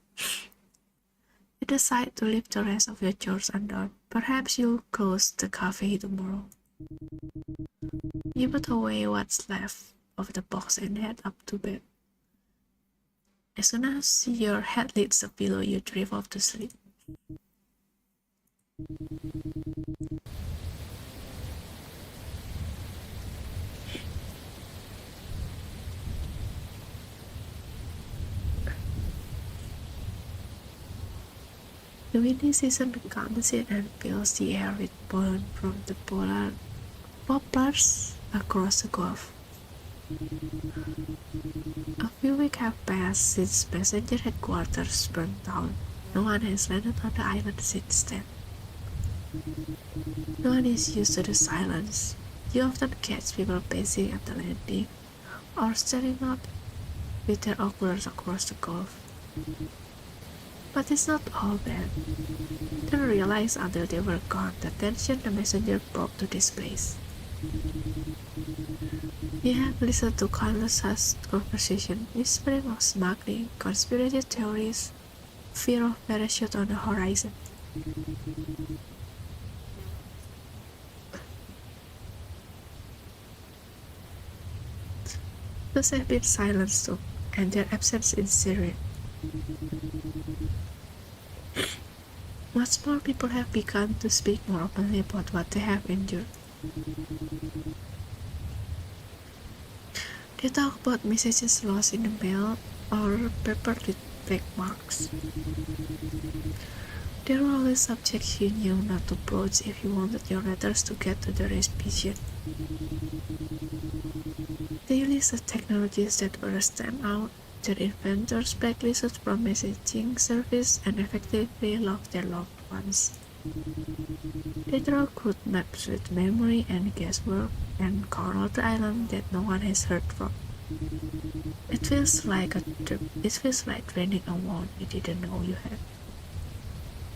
You decide to leave the rest of your chores undone. Perhaps you'll close the cafe tomorrow. You put away what's left of the box and head up to bed. As soon as your head hits the pillow, you drift off to sleep. The windy season comes in and fills the air with pollen from the polar poplars across the Gulf. A few weeks have passed since passenger headquarters burned down. No one has landed on the island since then. No one is used to the silence. You often catch people pacing at the landing or staring out with their oculars across the Gulf. But it's not all bad. They didn't realize until they were gone the tension the messenger brought to this place. You have listened to countless hushed conversation, whispering of smuggling, conspiracy theories, fear of parachute on the horizon. Those have been silenced too, and their absence is serene. Once more, people have begun to speak more openly about what they have endured. They talk about messages lost in the mail or papered with black marks. There were always subjects you knew not to broach if you wanted your letters to get to the recipient. They listed technologies that were stamped out, their inventors blacklisted from messaging service and effectively locked their loved ones. They draw crude maps with memory and guesswork and corner the island that no one has heard from. It feels like draining a wound you didn't know you had.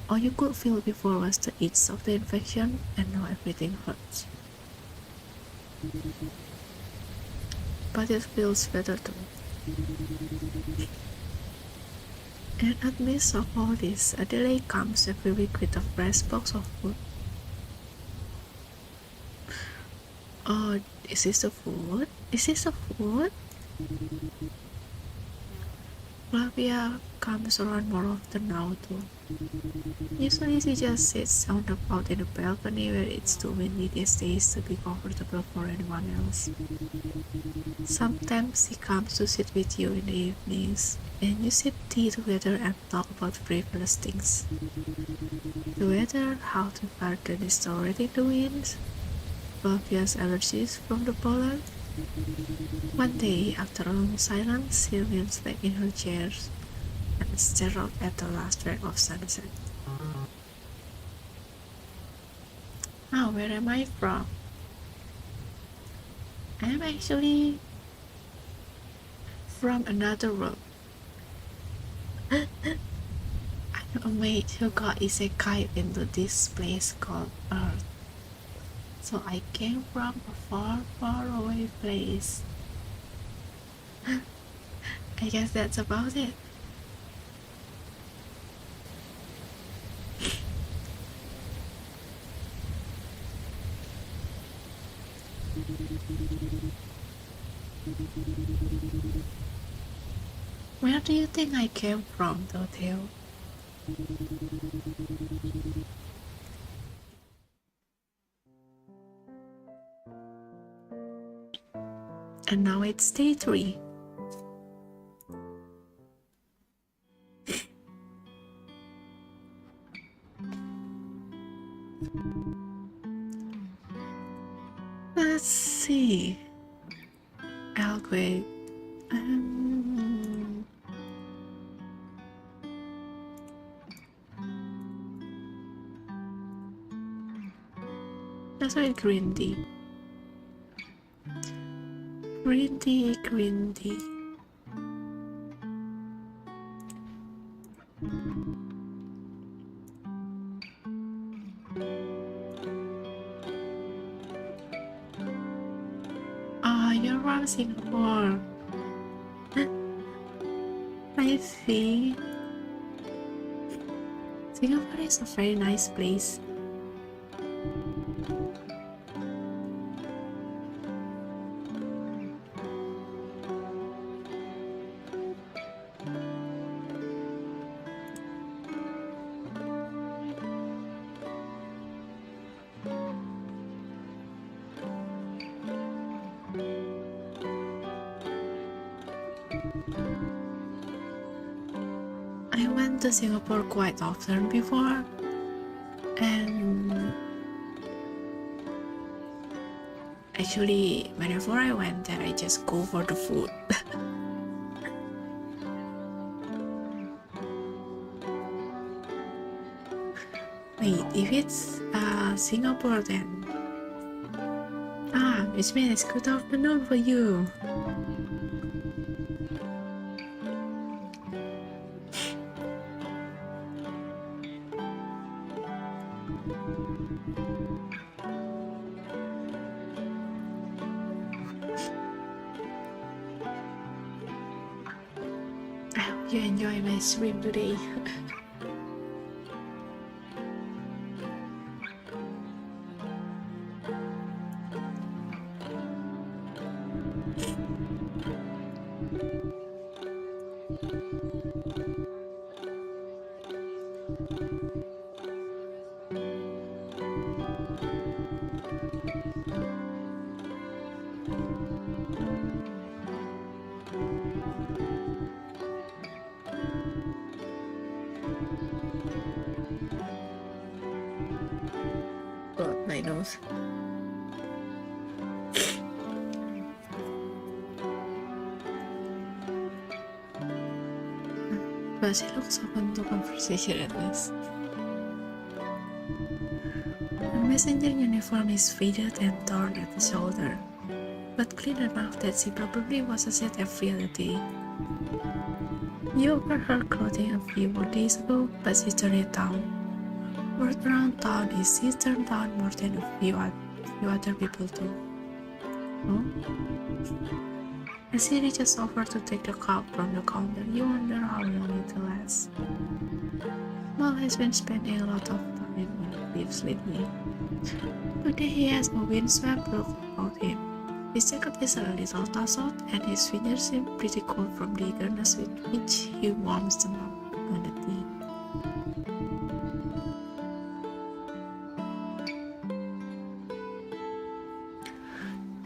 All you could feel before was the itch of the infection, and now everything hurts. But it feels better too. And amidst of all this, a delay comes every week with a fresh box of food. Oh, is this the food? Is this the food? Flavia comes around more often now too. Usually she just sits out in the balcony where it's too windy these days to be comfortable for anyone else. Sometimes she comes to sit with you in the evenings, and you sip tea together and talk about frivolous things. The weather, how the garden is already in the wind, Flavia's allergies from the pollen. One day, after a long silence, she leans back in her chair and stares out at the last rays of sunset. Where am I from? I'm actually from another world. I'm a mage who got isekai into this place called Earth. So I came from a far, far away place. I guess that's about it. Where do you think I came from, Toteo? And now it's day 3. Let's see. Algue. That's why green tea. Green tea, green tea. Oh, you're from Singapore. I see. Singapore is a very nice place. I went to Singapore quite often before, and actually whenever I went there I just go for the food. Wait, if it's Singapore then which means good afternoon for you. I hope you enjoy my stream today. God, my nose. But she looks open to conversation at least. The messenger uniform is faded and torn at the shoulder, but clean enough that she probably washes it every other day. You offered her clothing a few more days ago, but she turned it down. Word around town is she turned down more than a few other people too. No? As he reaches over to take the cup from the counter, you wonder how long it will last. Mal has been spending a lot of time in Maldives lately. Today he has a windswept look about him. His jacket is a little tousled, and his fingers seem pretty cold from the eagerness with which he warms them up on the tea.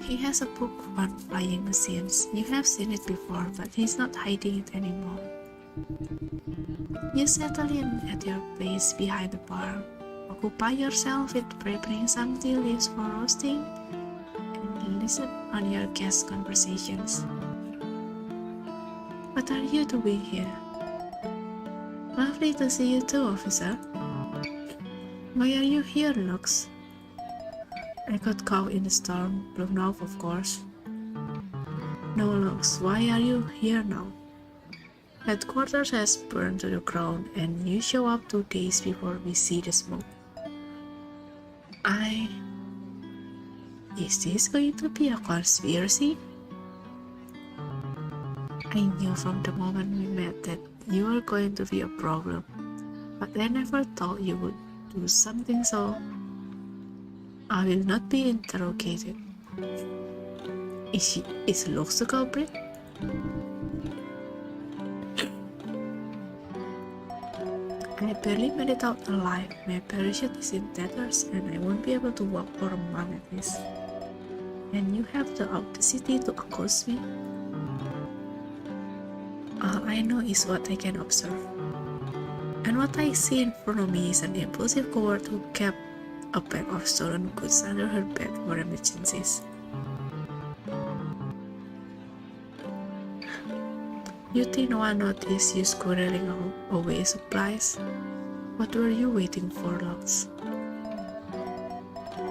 He has a book on flying machines. You have seen it before, but he's not hiding it anymore. You settle in at your place behind the bar. Occupy yourself with preparing some tea leaves for roasting, and listen on your guests' conversations. What are you doing here? Lovely to see you too, officer. Why are you here, Lux? I got caught in the storm, blown off of course. No, Lux, why are you here now? Headquarters has burned to the ground and you show up 2 days before we see the smoke. Is this going to be a conspiracy? I knew from the moment we met that you were going to be a problem, but I never thought you would do something so. I will not be interrogated. Is Lux the culprit? I barely made it out alive. My parachute is in tatters and I won't be able to walk for a month at least. And you have the audacity to accuse me? All I know is what I can observe. And what I see in front of me is an impulsive coward who kept a bag of stolen goods under her bed for emergencies. You think no one noticed you squirreling away supplies? What were you waiting for, Lux?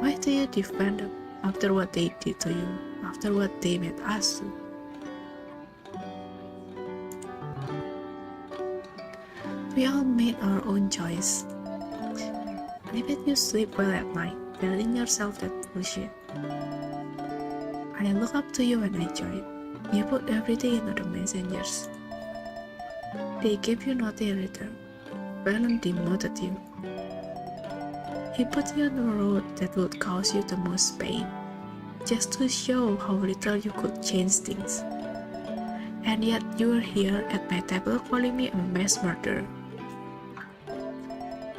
Why do you defend them after what they did to you after what they made us do. We all made our own choice. I bet you sleep well at night, telling yourself that bullshit. I look up to you when I join. You put everything into the messengers. They gave you nothing in return. Valen demoted you. He put you on a road that would cause you the most pain, just to show how little you could change things. And yet you are here at my table calling me a mass murderer.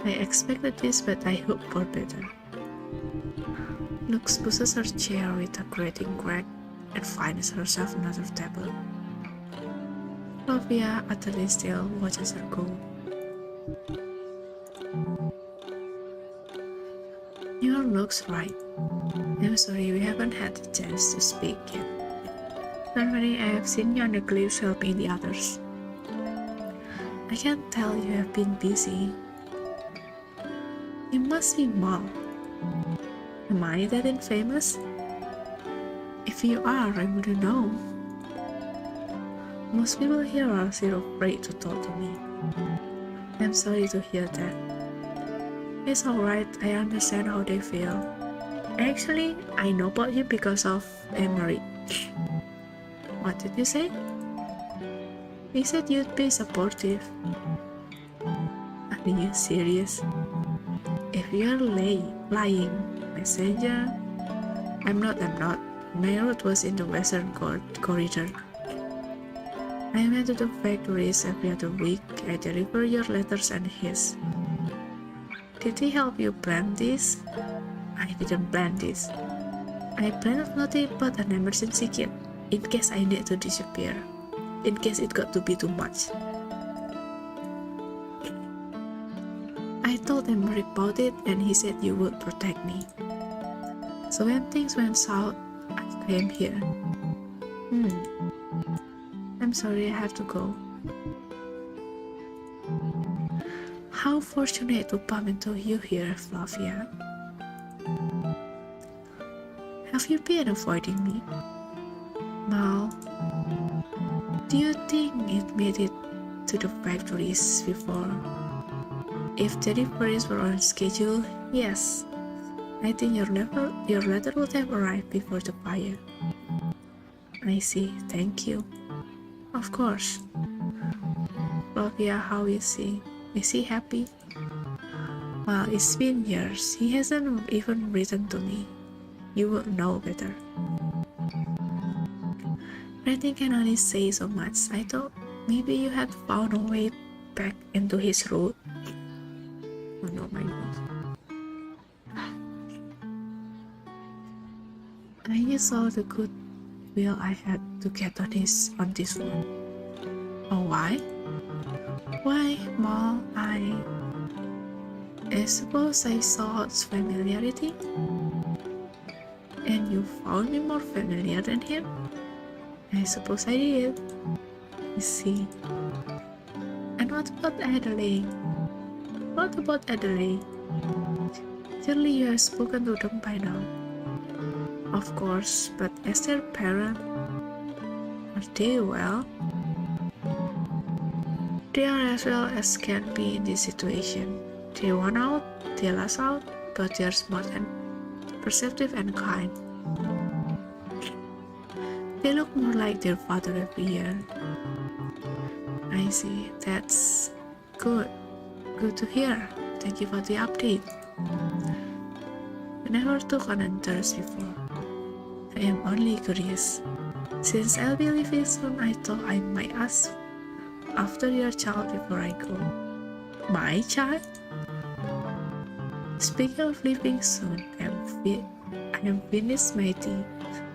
I expected this, but I hoped for better. Lux pushes her chair with a grating crack and finds herself another table. Flavia utterly still watches her go. Your looks right. I'm sorry we haven't had the chance to speak yet. Normally I have seen you on the cliffs helping the others. I can tell you have been busy. You must be Mal. Am I that infamous? If you are, I wouldn't know. Most people here are still afraid to talk to me. I'm sorry to hear that. It's alright, I understand how they feel. Actually, I know about you because of Emery. What did you say? He said you'd be supportive. Are you serious? If you're lying, messenger, I'm not. My route was in the western corridor. I went to the factories every other week. I deliver your letters and his. Did he help you plan this? I didn't plan this. I planned nothing but an emergency kit, in case I need to disappear, in case it got to be too much. I told him about it and he said you would protect me. So when things went south, I came here. I'm sorry I have to go. How fortunate to bump into you here, Flavia. Have you been avoiding me? Mal, do you think it made it to the factories before? If deliveries were on schedule, yes. I think your letter would have arrived before the fire. I see, thank you. Of course. Flavia, how is he? Is he happy? Well, it's been years. He hasn't even written to me. You would know better. Writing can only say so much. I thought maybe you had found a way back into his road. Oh no, my God. I just saw the goodwill I had to get on this one. Oh, why? Why, Mal, I suppose I saw its familiarity. And you found me more familiar than him? I suppose I did. I see. And what about Adelaide? What about Adelaide? Surely you have spoken to them by now. Of course, but as their parent, are they well? They are as well as can be in this situation. They want out, they lost out, but they are smart and perceptive and kind. They look more like their father every year. I see, that's good. Good to hear. Thank you for the update. I never took an interest before. I am only curious. Since I'll be leaving soon, I thought I might ask after your child before I go. My child? Speaking of leaving soon, I am finished my tea,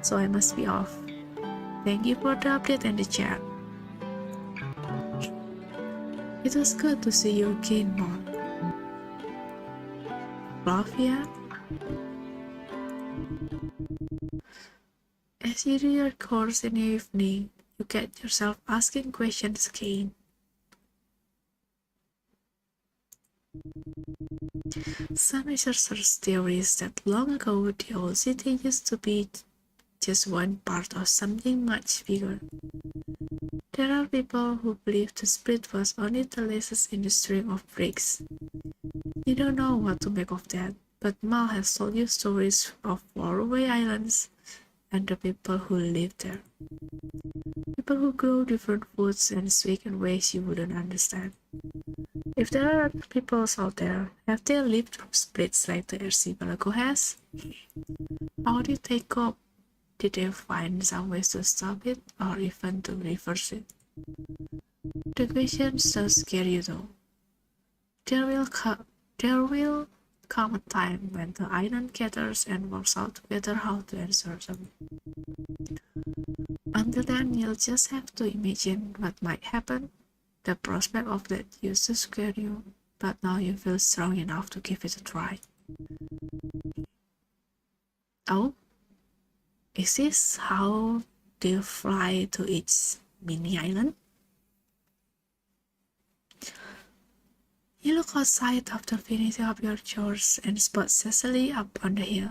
so I must be off. Thank you for the update and the chat. It was good to see you again, Mom. Flavia? As you do your course in the evening, you get yourself asking questions again. Some researchers theories that long ago the old city used to be just one part of something much bigger. There are people who believe the split was only the latest in the string of breaks. You don't know what to make of that, but Mal has told you stories of faraway islands and the people who live there. People who grow different foods and speak in ways you wouldn't understand. If there are other peoples out there, have they lived through splits like the Archipelago has? How did they cope? Did they find some ways to stop it or even to reverse it? The questions don't scare you though. There will come a time when the island gathers and works out together how to answer them. Until then, you'll just have to imagine what might happen. The prospect of that used to scare you, but now you feel strong enough to give it a try. Oh? Is this how they fly to each mini island? You look outside after finishing up your chores and spot Cecily up on the hill.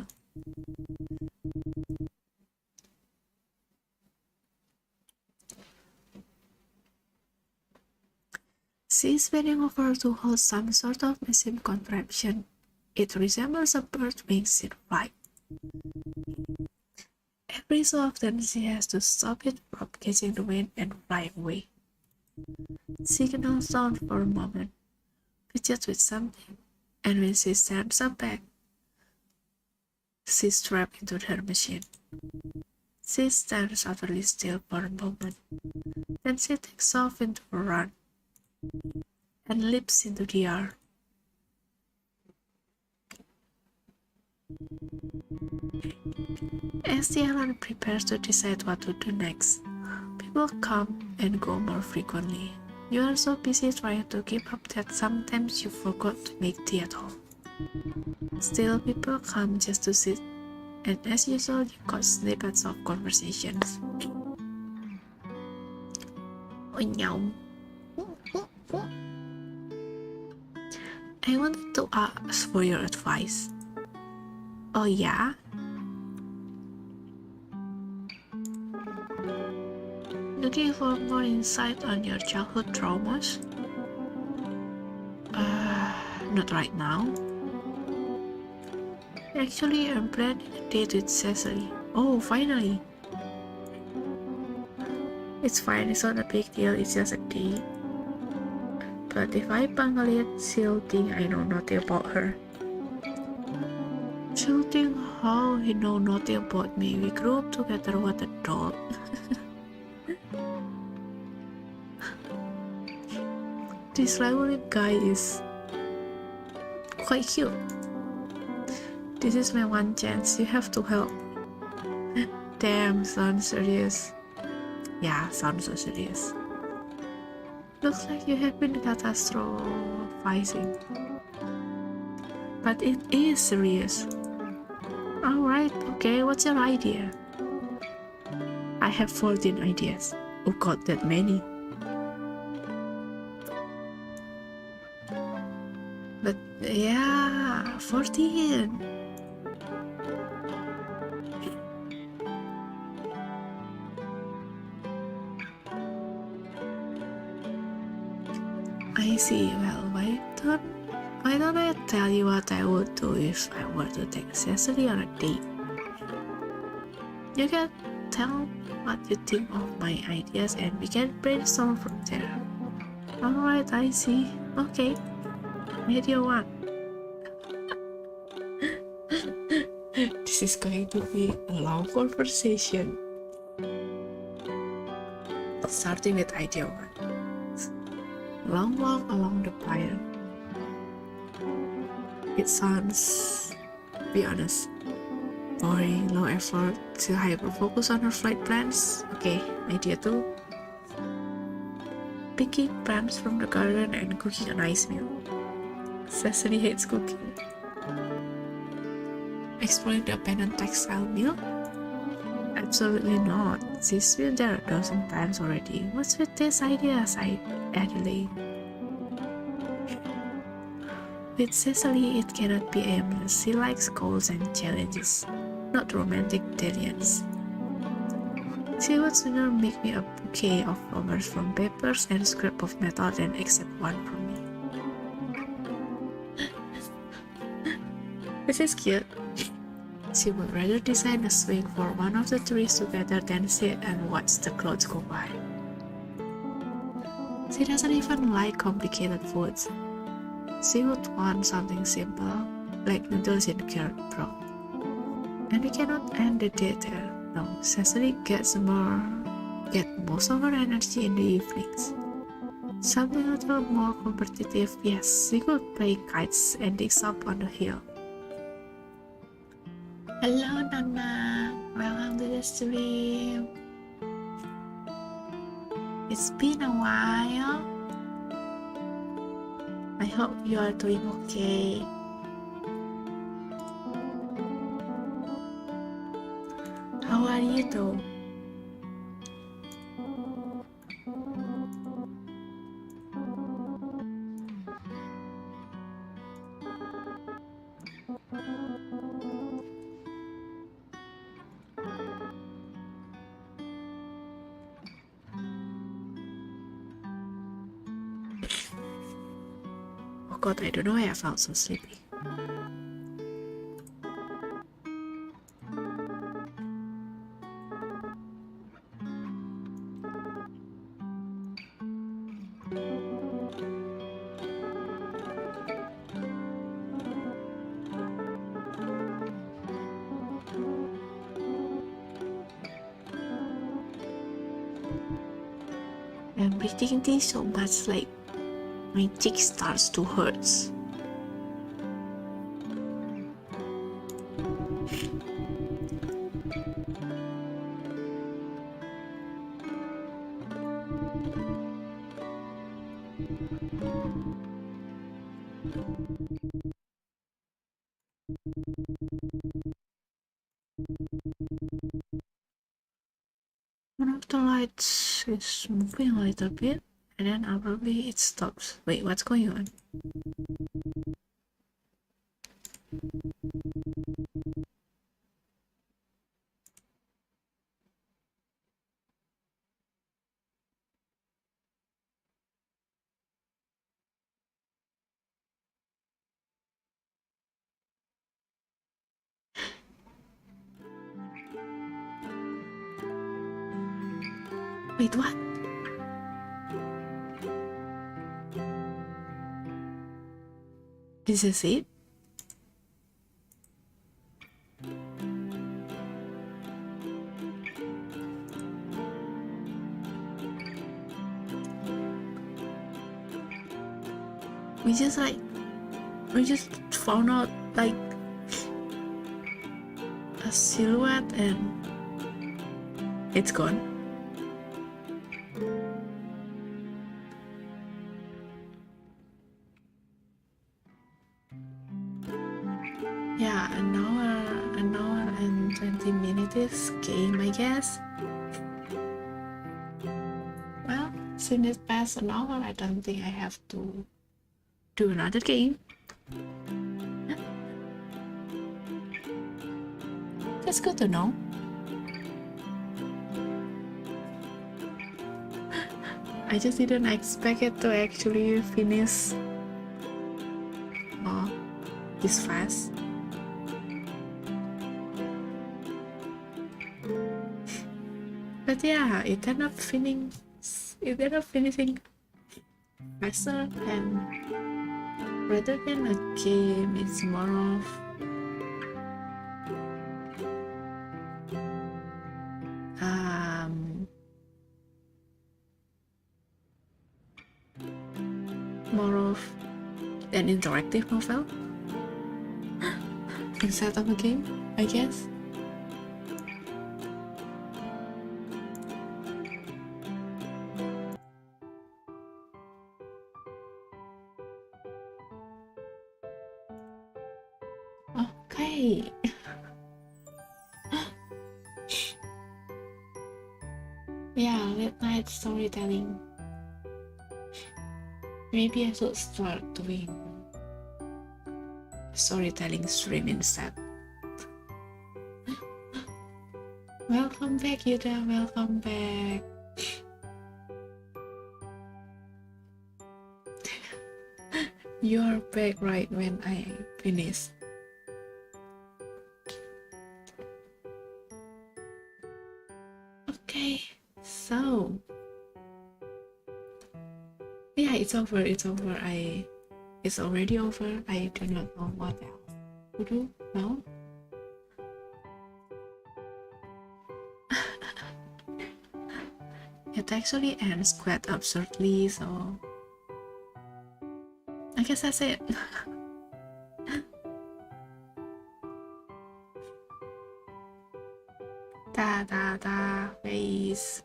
She's bending over to hold some sort of massive contraption. It resembles a bird's wings in flight. Every so often she has to stop it from catching the wind and fly away. She kneels down for a moment, fidgets with something, and when she stands up back, she's trapped into her machine. She stands utterly still for a moment, then she takes off into a run and leaps into the air. As the island prepares to decide what to do next, people come and go more frequently. You are so busy trying to keep up that sometimes you forgot to make tea at all. Still, people come just to sit, and as usual, you got snippets of conversations. Oh no. I wanted to ask for your advice. Oh yeah? Looking for more insight on your childhood traumas? Not right now. Actually, I'm planning a date with Cecily. Oh, finally! It's fine, it's not a big deal, it's just a date. But if I bungle it, she'll think I know nothing about her. She'll think how he know nothing about me. We grew up together, what a dog. This lively guy is quite cute. This is my one chance, you have to help. Damn, sounds serious. Yeah, sounds so serious. Looks like you have been catastrophizing. But it is serious. Alright, okay, what's your idea? I have 14 ideas. Oh god, that many. But yeah, 14. I see. Well, why don't I tell you what I would do if I were to take Cecily on a date? You can tell what you think of my ideas and we can brainstorm from there. Alright, I see. Okay. Idea 1. This is going to be a long conversation. Starting with idea 1. Long walk along the pier. It sounds, be honest, boring, low effort, to hyper focus on her flight plans. Okay, idea 2. Picking plants from the garden and cooking a nice meal. Cecily hates cooking. Exploring the abandoned textile mill? Absolutely not. She's been there a dozen times already. What's with this idea? Sighed Adelaide. With Cecily, it cannot be aimless. She likes goals and challenges, not romantic dalliance. She would sooner make me a bouquet of flowers from papers and scrap of metal than accept one from me. This is cute. She would rather design a swing for one of the trees together than sit and watch the clouds go by. She doesn't even like complicated foods. She would want something simple, like noodles in curd broth. And we cannot end the day there. No, Cecily gets most of her energy in the evenings. Something a little more competitive, yes, she could play kites and dig up on the hill. Hello Nana, welcome to the stream. It's been a while. I hope you are doing okay. How are you though? Oh god, I don't know why I felt so sleepy. I'm breathing this so much like my cheek starts to hurt. One of the lights is moving a little bit, and then abruptly it stops. Wait, what's going on? Wait, what? This is it? We just found out like a silhouette and it's gone. Yeah, an hour and 20 minutes game, I guess. Well, since it's past an hour, I don't think I have to do another game. That's good to know. I just didn't expect it to actually finish this fast. But yeah, it ended up finishing faster, and rather than a game, it's more of an interactive novel instead of a game, I guess. Okay. Yeah, late night storytelling. Maybe I should start doing storytelling stream instead. Welcome back, Yuda. Welcome back. You're back right when I finish. Okay, so yeah, it's over. It's already over. I do not know what else to do now. It actually ends quite absurdly, so I guess that's it.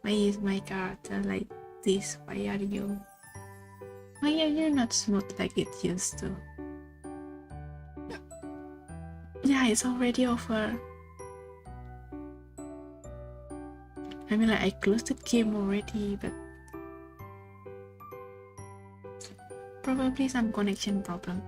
Where is my character like this? Why are you not smooth like it used to? Yeah, it's already over. I mean, like, I closed the game already, but probably some connection problem.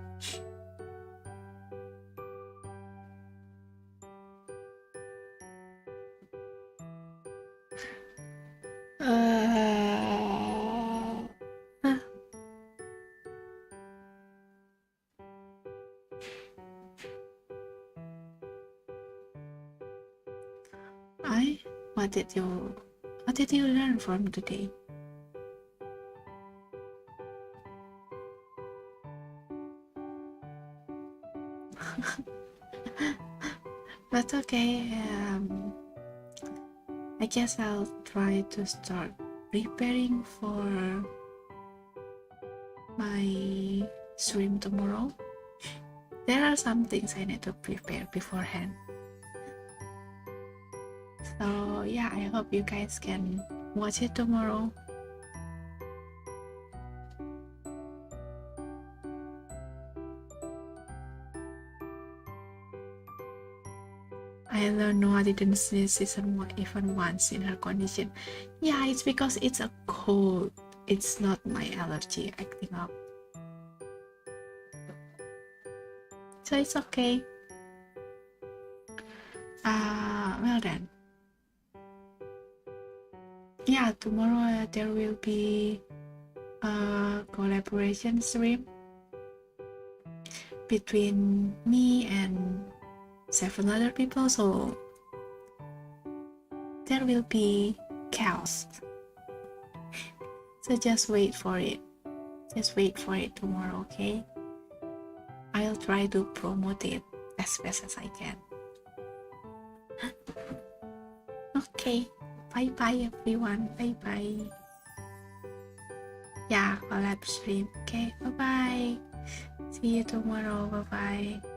What did you learn from today? But okay, I guess I'll try to start preparing for my stream tomorrow. There are some things I need to prepare beforehand. So yeah, I hope you guys can watch it tomorrow. I learned Noa didn't sneeze season 1 even once in her condition. Yeah, it's because it's a cold. It's not my allergy acting up. So it's okay. Well then. Yeah, tomorrow there will be a collaboration stream between me and 7 other people, so there will be chaos. So just wait for it. Just wait for it tomorrow, okay? I'll try to promote it as best as I can. Okay, bye bye everyone. Bye bye. Yeah, collab stream. Okay, bye bye. See you tomorrow. Bye bye.